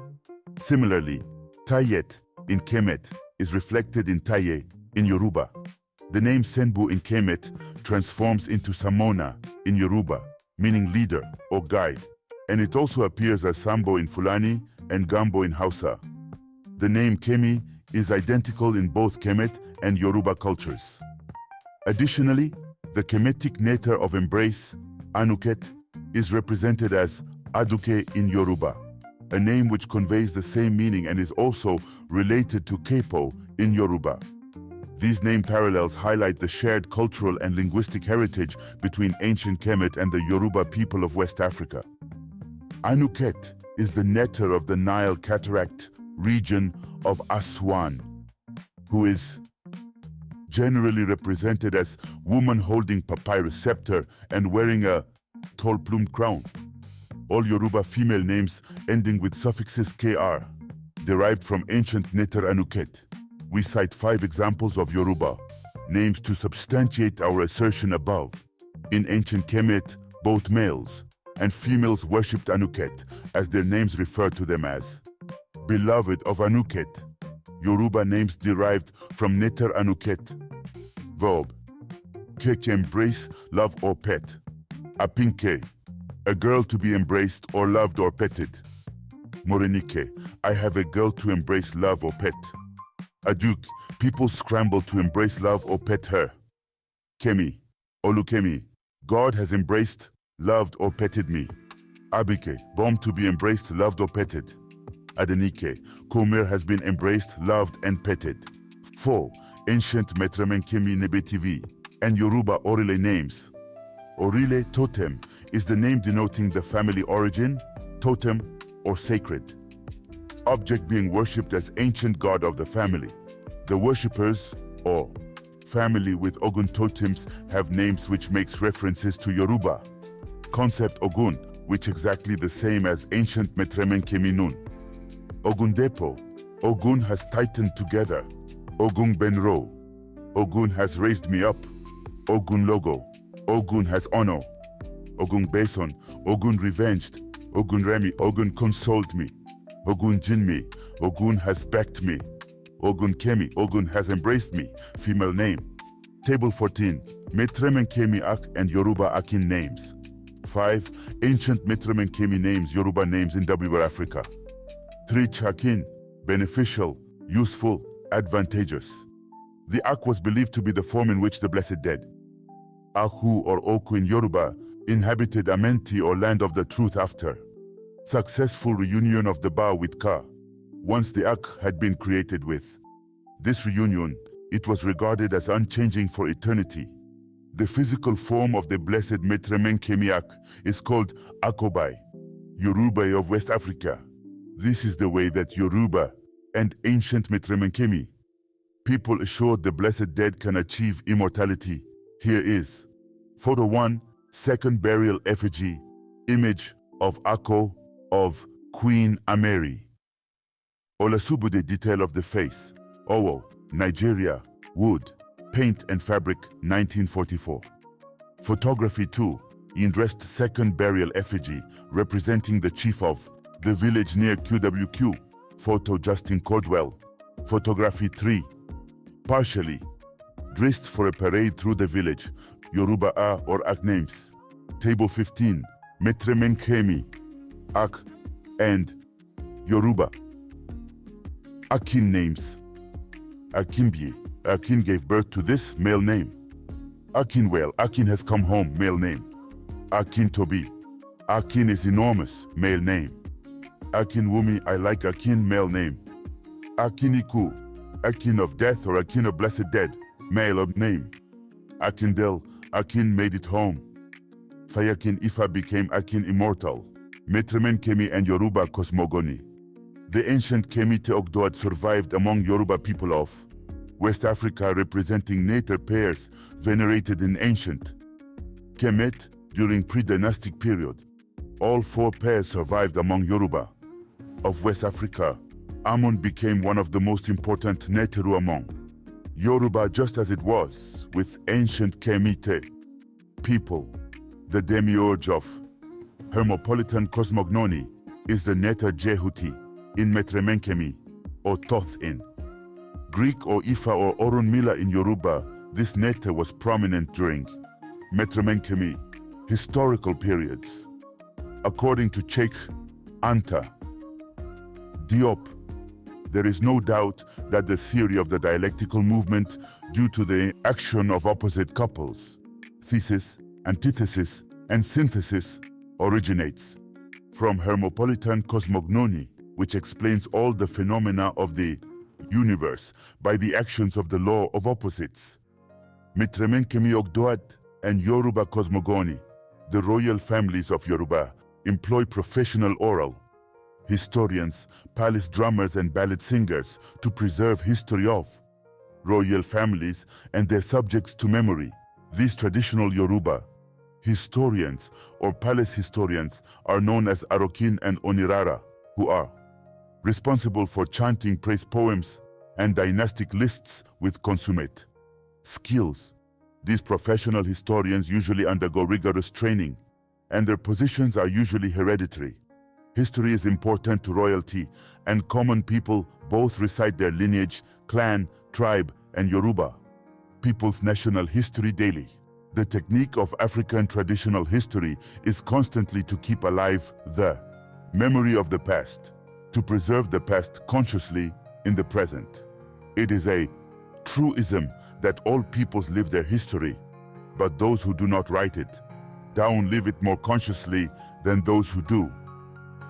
Similarly, Tayet in Kemet is reflected in Taye in Yoruba. The name Senbu in Kemet transforms into Samona in Yoruba, meaning leader or guide, and it also appears as Sambo in Fulani and Gambo in Hausa. The name Kemi is identical in both Kemet and Yoruba cultures. Additionally, the Kemetic nature of embrace, Anuket, is represented as Aduke in Yoruba, a name which conveys the same meaning and is also related to Kepo in Yoruba. These name parallels highlight the shared cultural and linguistic heritage between ancient Kemet and the Yoruba people of West Africa. Anuket is the netter of the Nile Cataract region of Aswan, who is generally represented as woman holding papyrus scepter and wearing a tall plumed crown. All Yoruba female names ending with suffixes kr, derived from ancient Neter Anuket. We cite 5 examples of Yoruba names to substantiate our assertion above. In ancient Kemet, both males and females worshipped Anuket, as their names refer to them as beloved of Anuket. Yoruba names derived from Neter Anuket. Verb: Kek, embrace, love or pet. Apinke, a girl to be embraced or loved or petted. Morenike, I have a girl to embrace, love or pet. Aduk, people scramble to embrace, love or pet her. Kemi, Olukemi, God has embraced, loved or petted me. Abike, bomb to be embraced, loved or petted. Adenike, Komer has been embraced, loved and petted. 4. Ancient Metremenkemi Nebetivi and Yoruba Orile names. Orile Totem is the name denoting the family origin, totem or sacred. Object being worshipped as ancient god of the family. The worshippers, or family with Ogun totems, have names which makes references to Yoruba. Concept Ogun, which exactly the same as ancient Metremenkemi Nun. Ogun Depo, Ogun has tightened together. Ogun Benro, Ogun has raised me up. Ogun Logo, Ogun has honor. Ogun Beson, Ogun revenged. Ogun Remi, Ogun consoled me. Ogun Jinmi, Ogun has backed me. Ogun Kemi, Ogun has embraced me. Female name. Table 14. Metremenkemi Ak and Yoruba Akin names. 5. Ancient Metremenkemi names, Yoruba names in W Africa. 3. Chakin, beneficial, useful, advantageous. The Ak was believed to be the form in which the blessed dead, Aku or Oku in Yoruba, inhabited Amenti or land of the truth after successful reunion of the Ba with Ka, once the Ak had been created with. This reunion, it was regarded as unchanging for eternity. The physical form of the blessed Metremenkemi Ak is called Akobai, Yoruba of West Africa. This is the way that Yoruba and ancient Metremenkemi people assured the blessed dead can achieve immortality. Here is Photo 1, second burial effigy, image of Ako of Queen Ameri. Olasubude detail of the face, Owo, Nigeria, wood, paint and fabric, 1944. Photography 2, Indrest second burial effigy, representing the chief of the village near QWQ, photo Justin Cordwell. Photography 3, partially, dressed for a parade through the village, Yoruba A or Ak names. Table 15, Metremenkemi, Ak, and Yoruba. Akin names. Akimbie, Akin gave birth to this male name. Akinwell, Akin has come home, male name. Akin Tobi, Akin is enormous, male name. Akin Wumi, I like Akin, male name. Akiniku, Akin of death or Akin of blessed dead, male of name. Akindel, Akin made it home. Fayakin Ifa became Akin immortal. Metremenkemi and Yoruba cosmogony. The ancient Kemite Ogdoad survived among Yoruba people of West Africa, representing natal pairs venerated in ancient Kemet during pre-dynastic period. All 4 pairs survived among Yoruba. of West Africa, Amun became one of the most important Neteru among Yoruba, just as it was with ancient Kemite people. The demiurge of Hermopolitan cosmogony is the Neta Jehuti in Metremenkemi or Thoth in Greek, or Ifa or Orunmila in Yoruba. This Neta was prominent during Metremenkemi historical periods. According to Sheikh Anta Diop, there is no doubt that the theory of the dialectical movement due to the action of opposite couples, thesis, antithesis, and synthesis, originates from Hermopolitan cosmogony, which explains all the phenomena of the universe by the actions of the law of opposites. Metremenkemi Ogdoad and Yoruba cosmogony, the royal families of Yoruba, employ professional oral historians, palace drummers, and ballad singers to preserve history of royal families and their subjects to memory. These traditional Yoruba historians or palace historians are known as Arokin and Onirara, who are responsible for chanting praise poems and dynastic lists with consummate skills. These professional historians usually undergo rigorous training, and their positions are usually hereditary. History is important to royalty, and common people both recite their lineage, clan, tribe, and Yoruba people's national history daily. The technique of African traditional history is constantly to keep alive the memory of the past, to preserve the past consciously in the present. It is a truism that all peoples live their history, but those who do not write it down live it more consciously than those who do.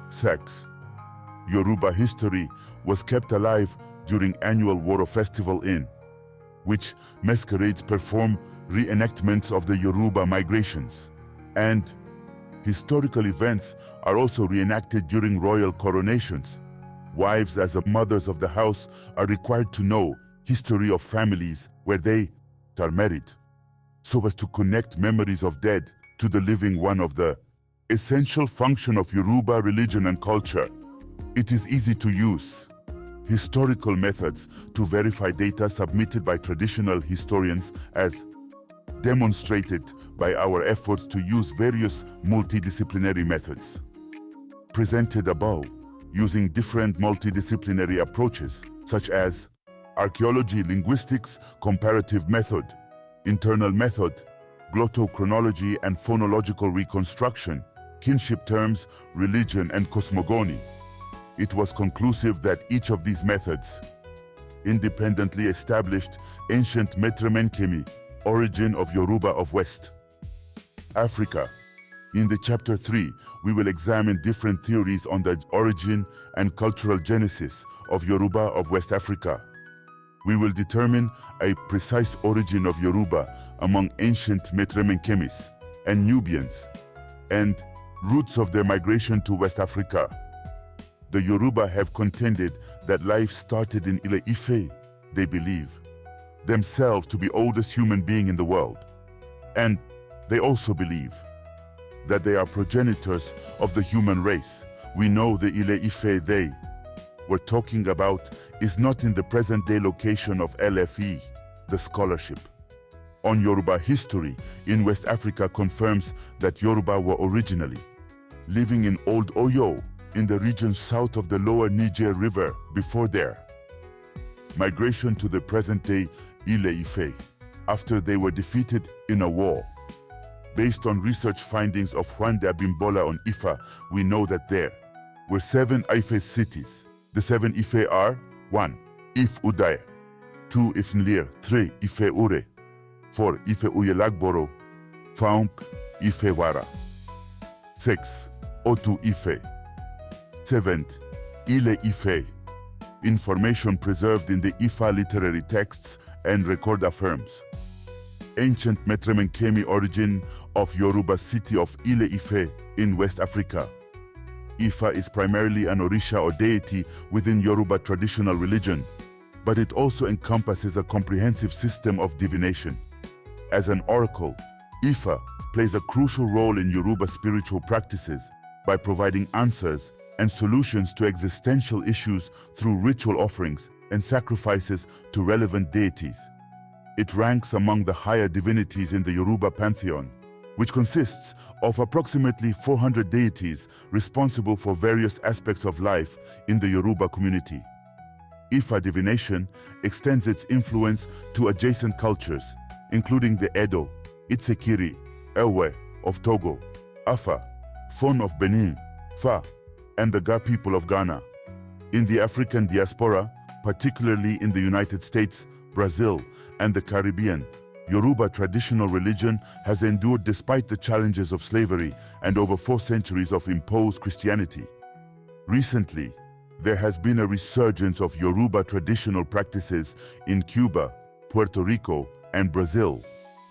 Sex. Yoruba history was kept alive during annual Woro festival in which masquerades perform reenactments of the Yoruba migrations, and historical events are also reenacted during royal coronations. Wives as the mothers of the house are required to know history of families where they are married, so as to connect memories of dead to the living, one of the essential function of Yoruba religion and culture. It is easy to use historical methods to verify data submitted by traditional historians, as demonstrated by our efforts to use various multidisciplinary methods presented above, using different multidisciplinary approaches such as archaeology, linguistics, comparative method, internal method, glottochronology and phonological reconstruction, kinship terms, religion, and cosmogony. It was conclusive that each of these methods independently established ancient Metremenkemi, origin of Yoruba of West Africa. In the chapter 3, we will examine different theories on the origin and cultural genesis of Yoruba of West Africa. We will determine a precise origin of Yoruba among ancient Metremenkemis and Nubians, and roots of their migration to West Africa. The Yoruba have contended that life started in Ile-Ife. They believe themselves to be oldest human being in the world, and they also believe that they are progenitors of the human race. We know the Ile-Ife they were talking about is not in the present-day location of LFE. The scholarship on Yoruba history in West Africa confirms that Yoruba were originally living in Old Oyo in the region south of the lower Niger River before their migration to the present-day Ile-Ife after they were defeated in a war. Based on research findings of Juan de Abimbola on Ifa, we know that there were 7 Ife cities. The 7 Ife are: 1. If Udaye, 2. If Nlir, 3. Ife Ure, 4. Ife Uyelagboro, 5. Ife Wara, 6. Otu Ife, 7. Ile-Ife. Information preserved in the Ifa literary texts and record affirms ancient Metremenkemi origin of Yoruba city of Ile-Ife in West Africa. Ifa is primarily an Orisha or deity within Yoruba traditional religion, but it also encompasses a comprehensive system of divination. As an oracle, Ifa plays a crucial role in Yoruba spiritual practices by providing answers and solutions to existential issues through ritual offerings and sacrifices to relevant deities. It ranks among the higher divinities in the Yoruba pantheon, which consists of approximately 400 deities responsible for various aspects of life in the Yoruba community. Ifa divination extends its influence to adjacent cultures, including the Edo, Itsekiri, Ewe of Togo, Afa, Fon of Benin, Fa, and the Ga people of Ghana. In the African diaspora, particularly in the United States, Brazil, and the Caribbean, Yoruba traditional religion has endured despite the challenges of slavery and over 4 centuries of imposed Christianity. Recently, there has been a resurgence of Yoruba traditional practices in Cuba, Puerto Rico, and Brazil,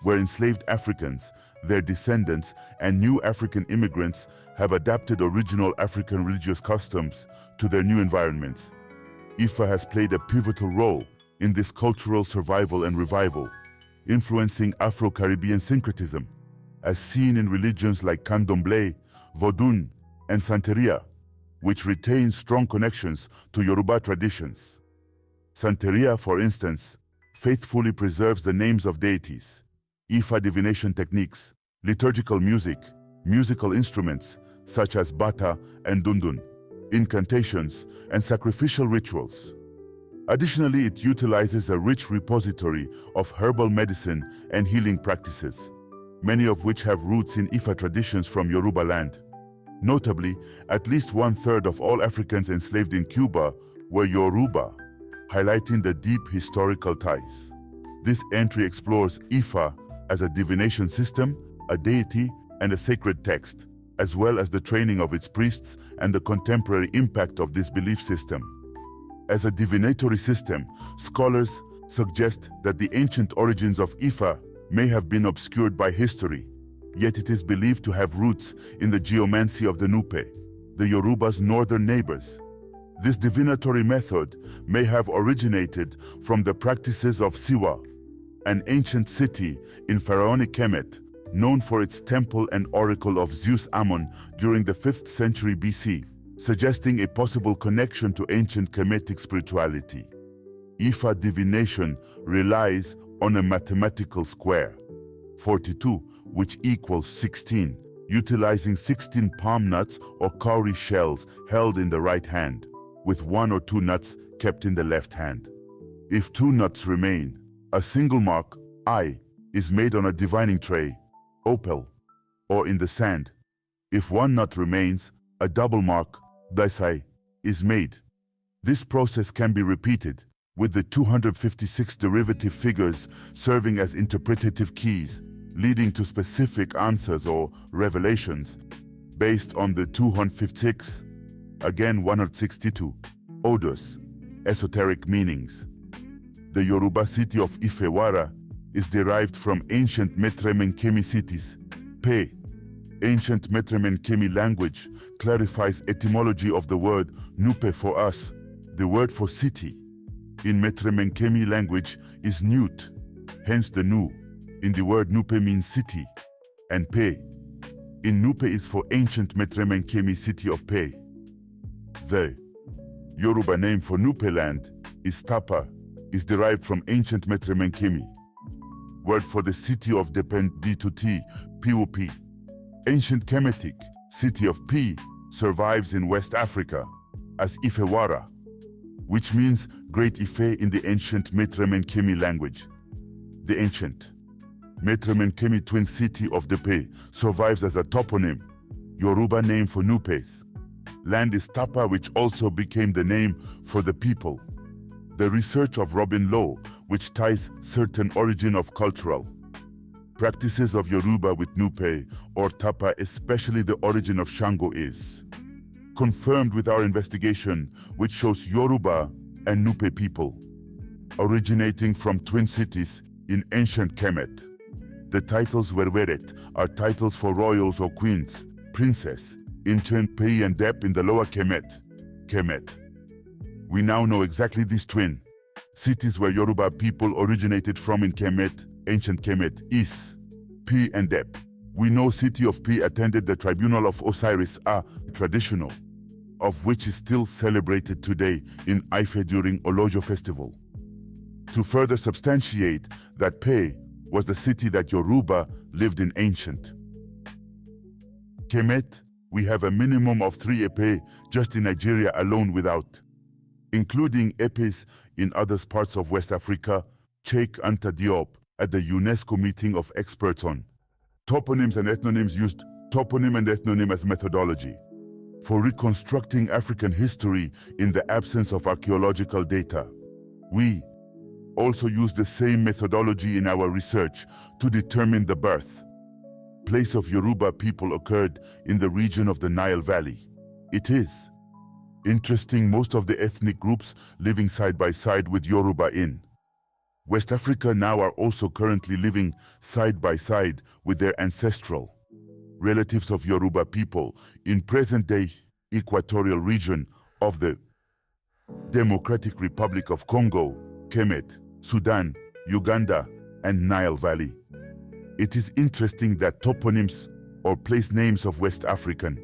where enslaved Africans, their descendants, and new African immigrants have adapted original African religious customs to their new environments. Ifa has played a pivotal role in this cultural survival and revival, influencing Afro-Caribbean syncretism, as seen in religions like Candomblé, Vodun, and Santeria, which retain strong connections to Yoruba traditions. Santeria, for instance, faithfully preserves the names of deities, Ifa divination techniques, liturgical music, musical instruments such as bata and dundun, incantations, and sacrificial rituals. Additionally, it utilizes a rich repository of herbal medicine and healing practices, many of which have roots in Ifa traditions from Yoruba land. Notably, at least 1/3 of all Africans enslaved in Cuba were Yoruba, highlighting the deep historical ties. This entry explores Ifa as a divination system, a deity, and a sacred text, as well as the training of its priests and the contemporary impact of this belief system. As a divinatory system, scholars suggest that the ancient origins of Ifa may have been obscured by history, yet it is believed to have roots in the geomancy of the Nupe, the Yoruba's northern neighbors. This divinatory method may have originated from the practices of Siwa, an ancient city in pharaonic Kemet, known for its temple and oracle of Zeus Ammon during the 5th century BC, suggesting a possible connection to ancient Kemetic spirituality. Ifa divination relies on a mathematical square, 42, which equals 16, utilizing 16 palm nuts or cowrie shells held in the right hand, with 1 or 2 nuts kept in the left hand. If 2 nuts remain, a single mark, I, is made on a divining tray, opal, or in the sand. If 1 nut remains, a double mark, Daisai, is made. This process can be repeated, with the 256 derivative figures serving as interpretative keys, leading to specific answers or revelations, based on the 256, again 162, odors, esoteric meanings. The Yoruba city of Ifewara is derived from ancient Metrem-Nkemi cities, Pe. Ancient Metrem-Nkemi language clarifies etymology of the word Nupe for us, the word for city. In Metrem-Nkemi language is Newt, hence the Nu. In the word Nupe means city, and Pe. In Nupe is for ancient Metrem-Nkemi city of Pe. The Yoruba name for Nupe land is Tapa, is derived from ancient Metrem-Nkemi. Word for the city of Dependituti, POP. Ancient Kemetic, city of Pi, survives in West Africa as Ifewara, which means Great Ife in the ancient Metrem-Nkemi language. The ancient Metrem-Nkemi twin city of Depe survives as a toponym, Yoruba name for Nupes. Land is Tapa, which also became the name for the people. The research of Robin Lowe, which ties certain origin of cultural practices of Yoruba with Nupe or Tapa, especially the origin of Shango, is confirmed with our investigation, which shows Yoruba and Nupe people originating from twin cities in ancient Kemet. The titles Werweret are titles for royals or queens, princess, in turn Pei and Dep in the lower Kemet. We now know exactly these twin cities where Yoruba people originated from in Kemet, ancient Kemet, is Pi and Dep. We know city of Pi attended the tribunal of Osiris, traditional. of which is still celebrated today in Ife during Olojo festival. To further substantiate that Pe was the city that Yoruba lived in ancient Kemet, we have a minimum of 3 Epe just in Nigeria alone without including Epes in other parts of West Africa. Cheikh Anta Diop at the UNESCO meeting of experts on toponyms and ethnonyms used toponym and ethnonym as methodology for reconstructing African history in the absence of archaeological data. We also use the same methodology in our research to determine the birth place of Yoruba people occurred in the region of the Nile Valley. It is interesting most of the ethnic groups living side by side with Yoruba in West Africa now are also currently living side by side with their ancestral relatives of Yoruba people in present-day equatorial region of the Democratic Republic of Congo, Kemet, Sudan, Uganda, and Nile Valley. It is interesting that toponyms or place names of West African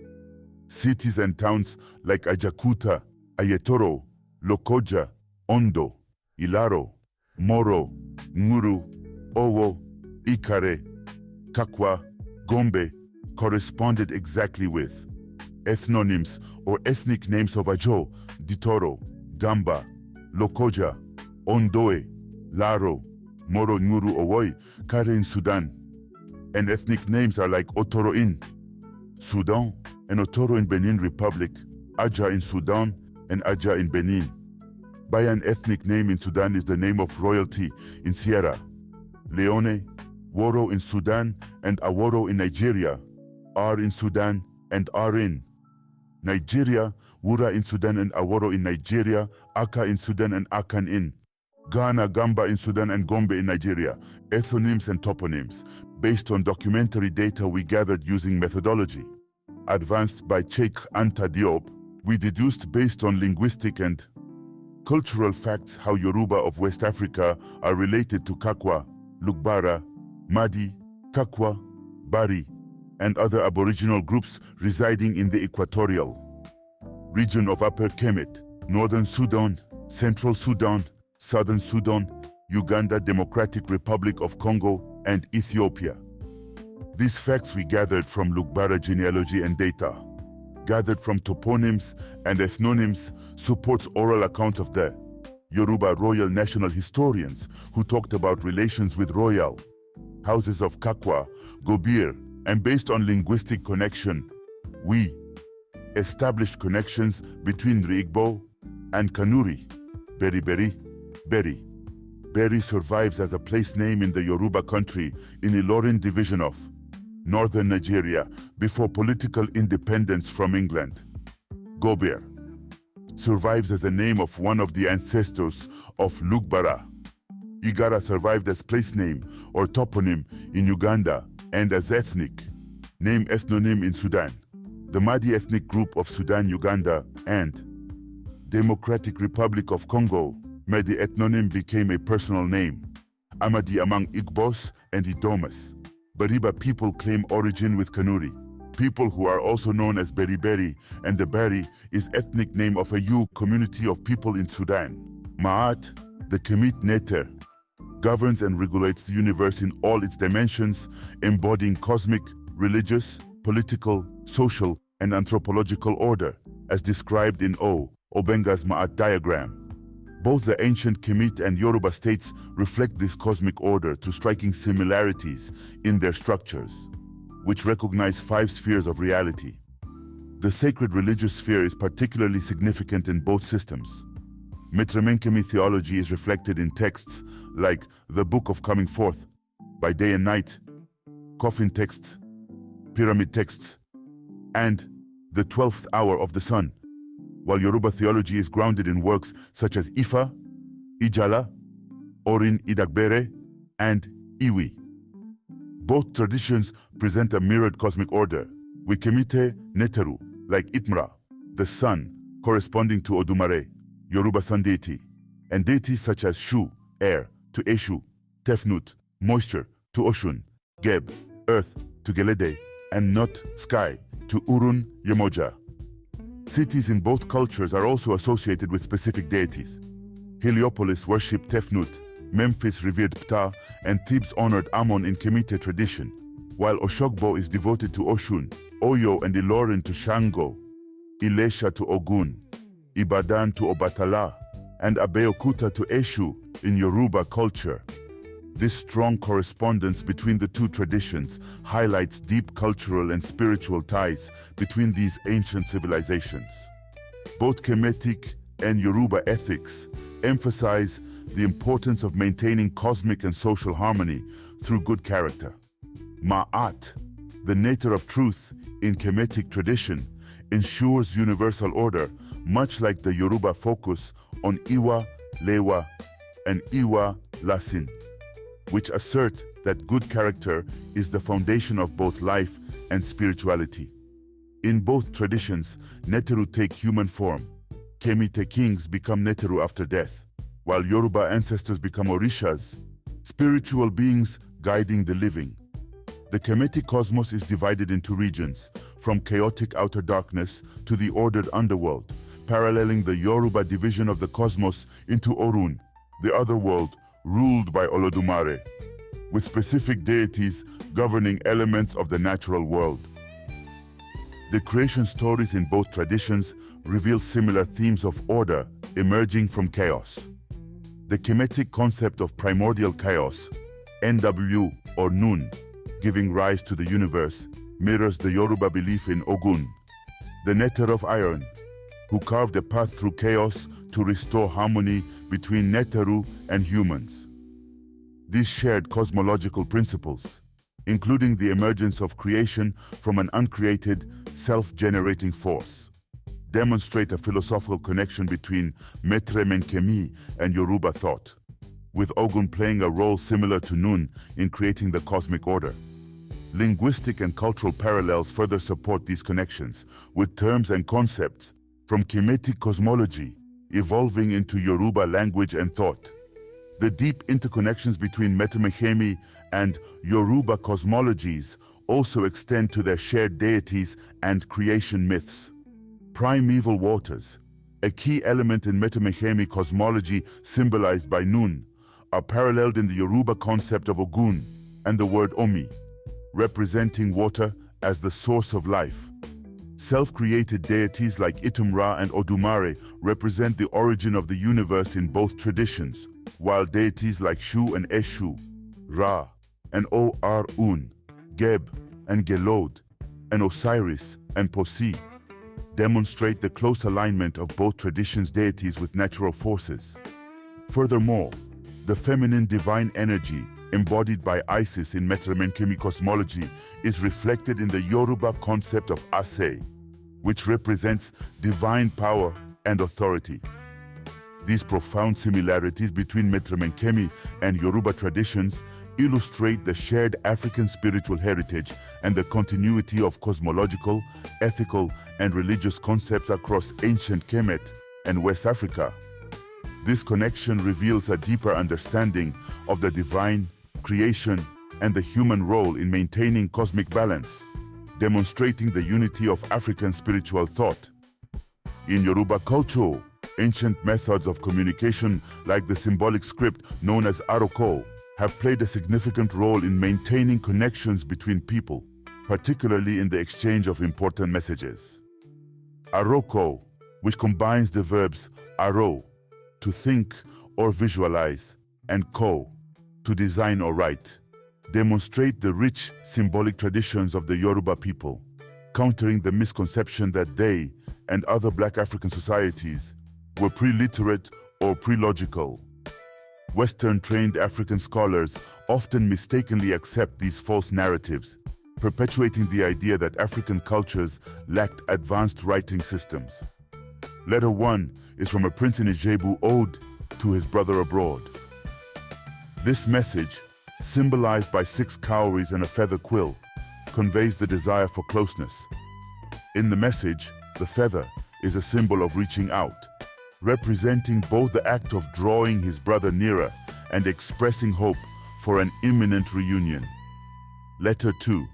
cities and towns like Ajakuta, Ayetoro, Lokoja, Ondo, Ilaro, Moro, Nguru, Owo, Ikare, Kakwa, Gombe corresponded exactly with ethnonyms or ethnic names of Ajo, Ditoro, Gamba, Lokoja, Ondoe, Laro, Moro, Nguru, Owoi, Kare in Sudan. And ethnic names are like Otoro in Sudan and Otoro in Benin Republic, Aja in Sudan and Aja in Benin. Bayan ethnic name in Sudan is the name of royalty in Sierra Leone, Woro in Sudan and Aworo in Nigeria, Ar in Sudan and Ar in Nigeria, Wura in Sudan and Aworo in Nigeria, Aka in Sudan and Akan in Ghana, Gamba in Sudan and Gombe in Nigeria. Ethonyms and toponyms, based on documentary data we gathered using methodology advanced by Cheikh Anta Diop, we deduced based on linguistic and cultural facts how Yoruba of West Africa are related to Kakwa, Lugbara, Madi, Kakwa, Bari, and other aboriginal groups residing in the equatorial region of Upper Kemet, Northern Sudan, Central Sudan, Southern Sudan, Uganda, Democratic Republic of Congo, and Ethiopia. These facts we gathered from Lugbara genealogy and data gathered from toponyms and ethnonyms supports oral account of the Yoruba royal national historians who talked about relations with royal houses of Kakwa, Gobir, and based on linguistic connection, we established connections between Rigbo and Kanuri, Beriberi, Beri. Beri survives as a place name in the Yoruba country in Ilorin division of northern Nigeria before political independence from England. Gobir survives as a name of one of the ancestors of Lugbara. Igara survived as place name or toponym in Uganda and as ethnic name ethnonym in Sudan. The Madi ethnic group of Sudan, Uganda, and Democratic Republic of Congo, Madi ethnonym became a personal name. Amadi among Igbos and Idomas. Bariba people claim origin with Kanuri. People who are also known as Beriberi, and the Beri is ethnic name of a Yu community of people in Sudan. Ma'at, the Kemit Neter, governs and regulates the universe in all its dimensions, embodying cosmic, religious, political, social, and anthropological order, as described in Obenga's Ma'at diagram. Both the ancient Kemit and Yoruba states reflect this cosmic order to striking similarities in their structures, which recognize 5 spheres of reality. The sacred religious sphere is particularly significant in both systems. Metramenkemi theology is reflected in texts like the Book of Coming Forth, By Day and Night, Coffin texts, Pyramid texts, and the 12th hour of the sun, while Yoruba theology is grounded in works such as Ifa, Ijala, Orin Idagbere, and Iwi. Both traditions present a mirrored cosmic order, with Kemite Neteru, like Itmra, the sun, corresponding to Odumare, Yoruba sun deity, and deities such as Shu, air, to Eshu, Tefnut, moisture, to Oshun, Geb, earth, to Gelede, and Not, sky, to Urun Yemoja. Cities in both cultures are also associated with specific deities. Heliopolis worshipped Tefnut, Memphis revered Ptah, and Thebes honored Ammon in Kemetite tradition, while Oshogbo is devoted to Oshun, Oyo and Ilorin to Shango, Ilesha to Ogun, Ibadan to Obatala, and Abeokuta to Eshu in Yoruba culture. This strong correspondence between the two traditions highlights deep cultural and spiritual ties between these ancient civilizations. Both Kemetic and Yoruba ethics emphasize the importance of maintaining cosmic and social harmony through good character. Ma'at, the nature of truth in Kemetic tradition, ensures universal order, much like the Yoruba focus on Iwa, Lewa, and Iwa, Lasin, which assert that good character is the foundation of both life and spirituality. In both traditions, Neteru take human form. Kemite kings become Neteru after death, while Yoruba ancestors become Orishas, spiritual beings guiding the living. The Kemetic cosmos is divided into regions, from chaotic outer darkness to the ordered underworld, paralleling the Yoruba division of the cosmos into Orun, the other world, ruled by Olodumare, with specific deities governing elements of the natural world. The creation stories in both traditions reveal similar themes of order emerging from chaos. The Kemetic concept of primordial chaos, NW or Nun, giving rise to the universe, mirrors the Yoruba belief in Ogun, the Neter of iron, who carved a path through chaos to restore harmony between Neteru and humans. These shared cosmological principles, including the emergence of creation from an uncreated, self-generating force, demonstrate a philosophical connection between Metre Menkemi and Yoruba thought, with Ogun playing a role similar to Nun in creating the cosmic order. Linguistic and cultural parallels further support these connections, with terms and concepts from Kemetic cosmology evolving into Yoruba language and thought. The deep interconnections between Metemechemi and Yoruba cosmologies also extend to their shared deities and creation myths. Primeval waters, a key element in Metemechemi cosmology symbolized by Nun, are paralleled in the Yoruba concept of Ogun and the word Omi, representing water as the source of life. Self-created deities like Itum-Ra and Odumare represent the origin of the universe in both traditions, while deities like Shu and Eshu, Ra, and Or-Un, Geb and Gelod, and Osiris and Posi demonstrate the close alignment of both traditions' deities with natural forces. Furthermore, the feminine divine energy embodied by Isis in Metemenkemi cosmology is reflected in the Yoruba concept of Ase, which represents divine power and authority. These profound similarities between Metemenkemi and Yoruba traditions illustrate the shared African spiritual heritage and the continuity of cosmological, ethical, and religious concepts across ancient Kemet and West Africa. This connection reveals a deeper understanding of the divine, creation, and the human role in maintaining cosmic balance, demonstrating the unity of African spiritual thought. In Yoruba culture, ancient methods of communication like the symbolic script known as Aroko have played a significant role in maintaining connections between people, particularly in the exchange of important messages. Aroko, which combines the verbs aro, to think or visualize, and ko, to design or write, demonstrate the rich symbolic traditions of the Yoruba people, countering the misconception that they and other Black African societies were pre-literate or pre-logical. Western-trained African scholars often mistakenly accept these false narratives, perpetuating the idea that African cultures lacked advanced writing systems. Letter 1 is from a Prince in Ijebu ode to his brother abroad. This message, symbolized by 6 cowries and a feather quill, conveys the desire for closeness. In the message, the feather is a symbol of reaching out, representing both the act of drawing his brother nearer and expressing hope for an imminent reunion. Letter 2,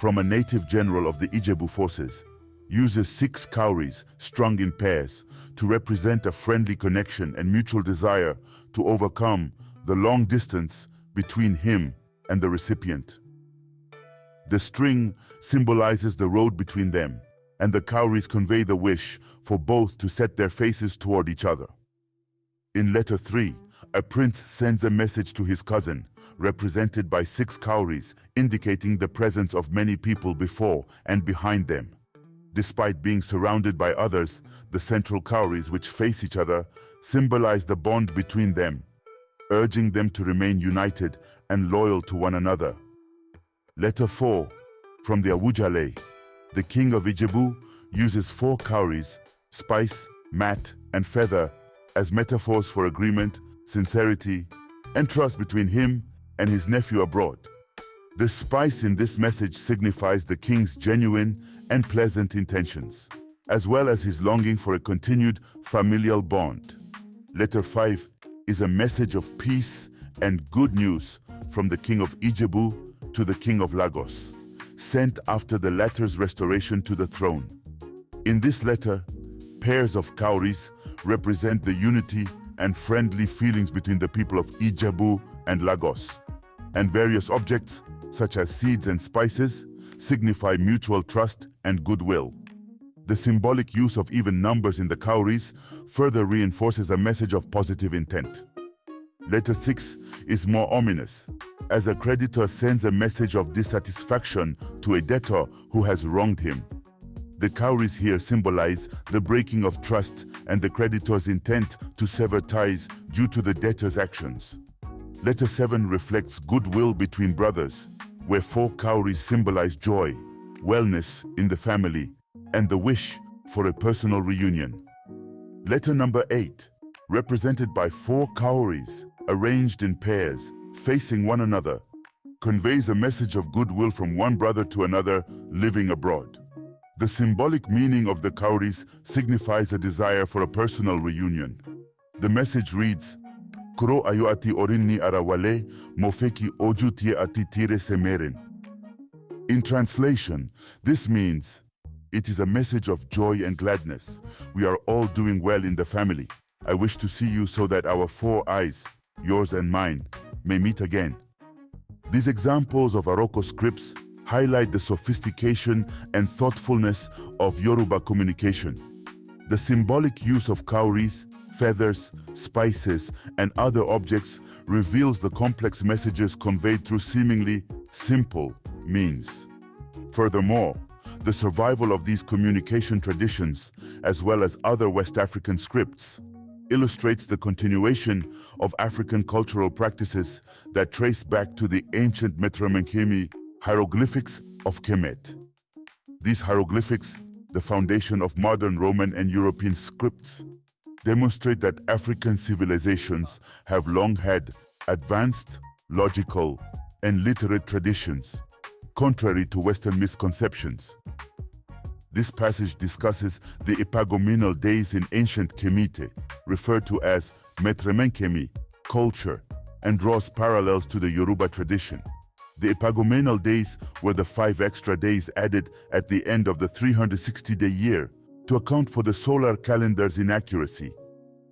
from a native general of the Ijebu forces, uses 6 cowries strung in pairs to represent a friendly connection and mutual desire to overcome the long distance between him and the recipient. The string symbolizes the road between them, and the cowries convey the wish for both to set their faces toward each other. In letter 3, a prince sends a message to his cousin, represented by 6 cowries, indicating the presence of many people before and behind them. Despite being surrounded by others, the central cowries, which face each other, symbolize the bond between them, urging them to remain united and loyal to one another. Letter 4, from the Awujale. The king of Ijebu uses 4 cowries, spice, mat, and feather as metaphors for agreement, sincerity, and trust between him and his nephew abroad. The spice in this message signifies the king's genuine and pleasant intentions, as well as his longing for a continued familial bond. Letter 5 is a message of peace and good news from the king of Ijebu to the king of Lagos, sent after the latter's restoration to the throne. In this letter, pairs of cowries represent the unity and friendly feelings between the people of Ijebu and Lagos, and various objects, such as seeds and spices, signify mutual trust and goodwill. The symbolic use of even numbers in the cowries further reinforces a message of positive intent. Letter 6 is more ominous, as a creditor sends a message of dissatisfaction to a debtor who has wronged him. The cowries here symbolize the breaking of trust and the creditor's intent to sever ties due to the debtor's actions. Letter 7 reflects goodwill between brothers, where 4 cowries symbolize joy, wellness in the family, and the wish for a personal reunion. Letter number 8, represented by 4 cowries arranged in pairs facing one another, conveys a message of goodwill from one brother to another living abroad. The symbolic meaning of the cowries signifies a desire for a personal reunion. The message reads, Kuro ayo ati orinni arawale, mofeki oju tie ati tire semerin. In translation, this means, it is a message of joy and gladness. We are all doing well in the family. I wish to see you so that our 4 eyes, yours and mine, may meet again. These examples of Aroko scripts highlight the sophistication and thoughtfulness of Yoruba communication. The symbolic use of cowries, feathers, spices, and other objects reveals the complex messages conveyed through seemingly simple means. Furthermore, the survival of these communication traditions, as well as other West African scripts, illustrates the continuation of African cultural practices that trace back to the ancient Metromenchemi hieroglyphics of Kemet. These hieroglyphics, the foundation of modern Roman and European scripts, demonstrate that African civilizations have long had advanced, logical, and literate traditions, contrary to Western misconceptions. This passage discusses the epagomenal days in ancient Kemite, referred to as Metremenchemi, culture, and draws parallels to the Yoruba tradition. The epagomenal days were the 5 extra days added at the end of the 360-day year to account for the solar calendar's inaccuracy.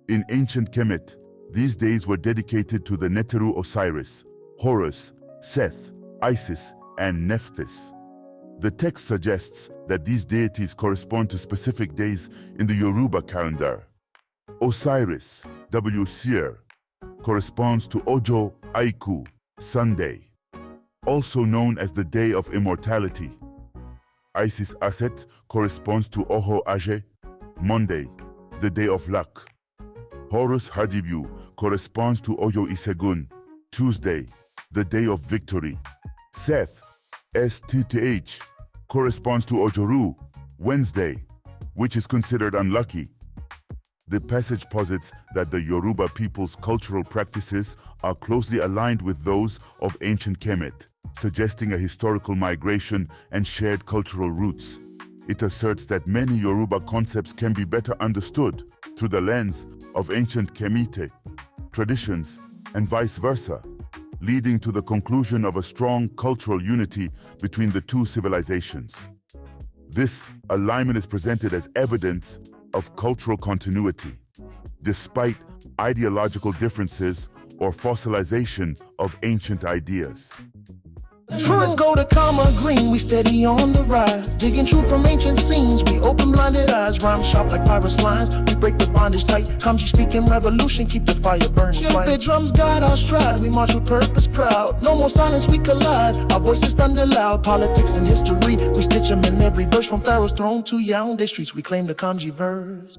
In ancient Kemet, these days were dedicated to the Neteru Osiris, Horus, Seth, Isis, and Nephthys. The text suggests that these deities correspond to specific days in the Yoruba calendar. Osiris, W-Seer, corresponds to Ojo Aiku, Sunday, also known as the Day of Immortality. Isis Aset corresponds to Oho Aje, Monday, the Day of Luck. Horus Hadibu corresponds to Oyo Isegun, Tuesday, the Day of Victory. Seth, STTH, corresponds to Ojoru, Wednesday, which is considered unlucky. The passage posits that the Yoruba people's cultural practices are closely aligned with those of ancient Kemet, suggesting a historical migration and shared cultural roots. It asserts that many Yoruba concepts can be better understood through the lens of ancient Kemite traditions and vice versa, leading to the conclusion of a strong cultural unity between the 2 civilizations. This alignment is presented as evidence of cultural continuity, despite ideological differences or fossilization of ancient ideas. True. Let's go to Karma Green, we steady on the rise. Digging truth from ancient scenes, we open blinded eyes. Rhyme sharp like pirate lines, we break the bondage tight. Kamji speaking revolution, keep the fire burning. Shimpe drums guide our stride, we march with purpose proud. No more silence, we collide, our voices thunder loud. Politics and history, we stitch them in every verse. From Pharaoh's throne to Yaoundé streets, we claim the Kamji verse.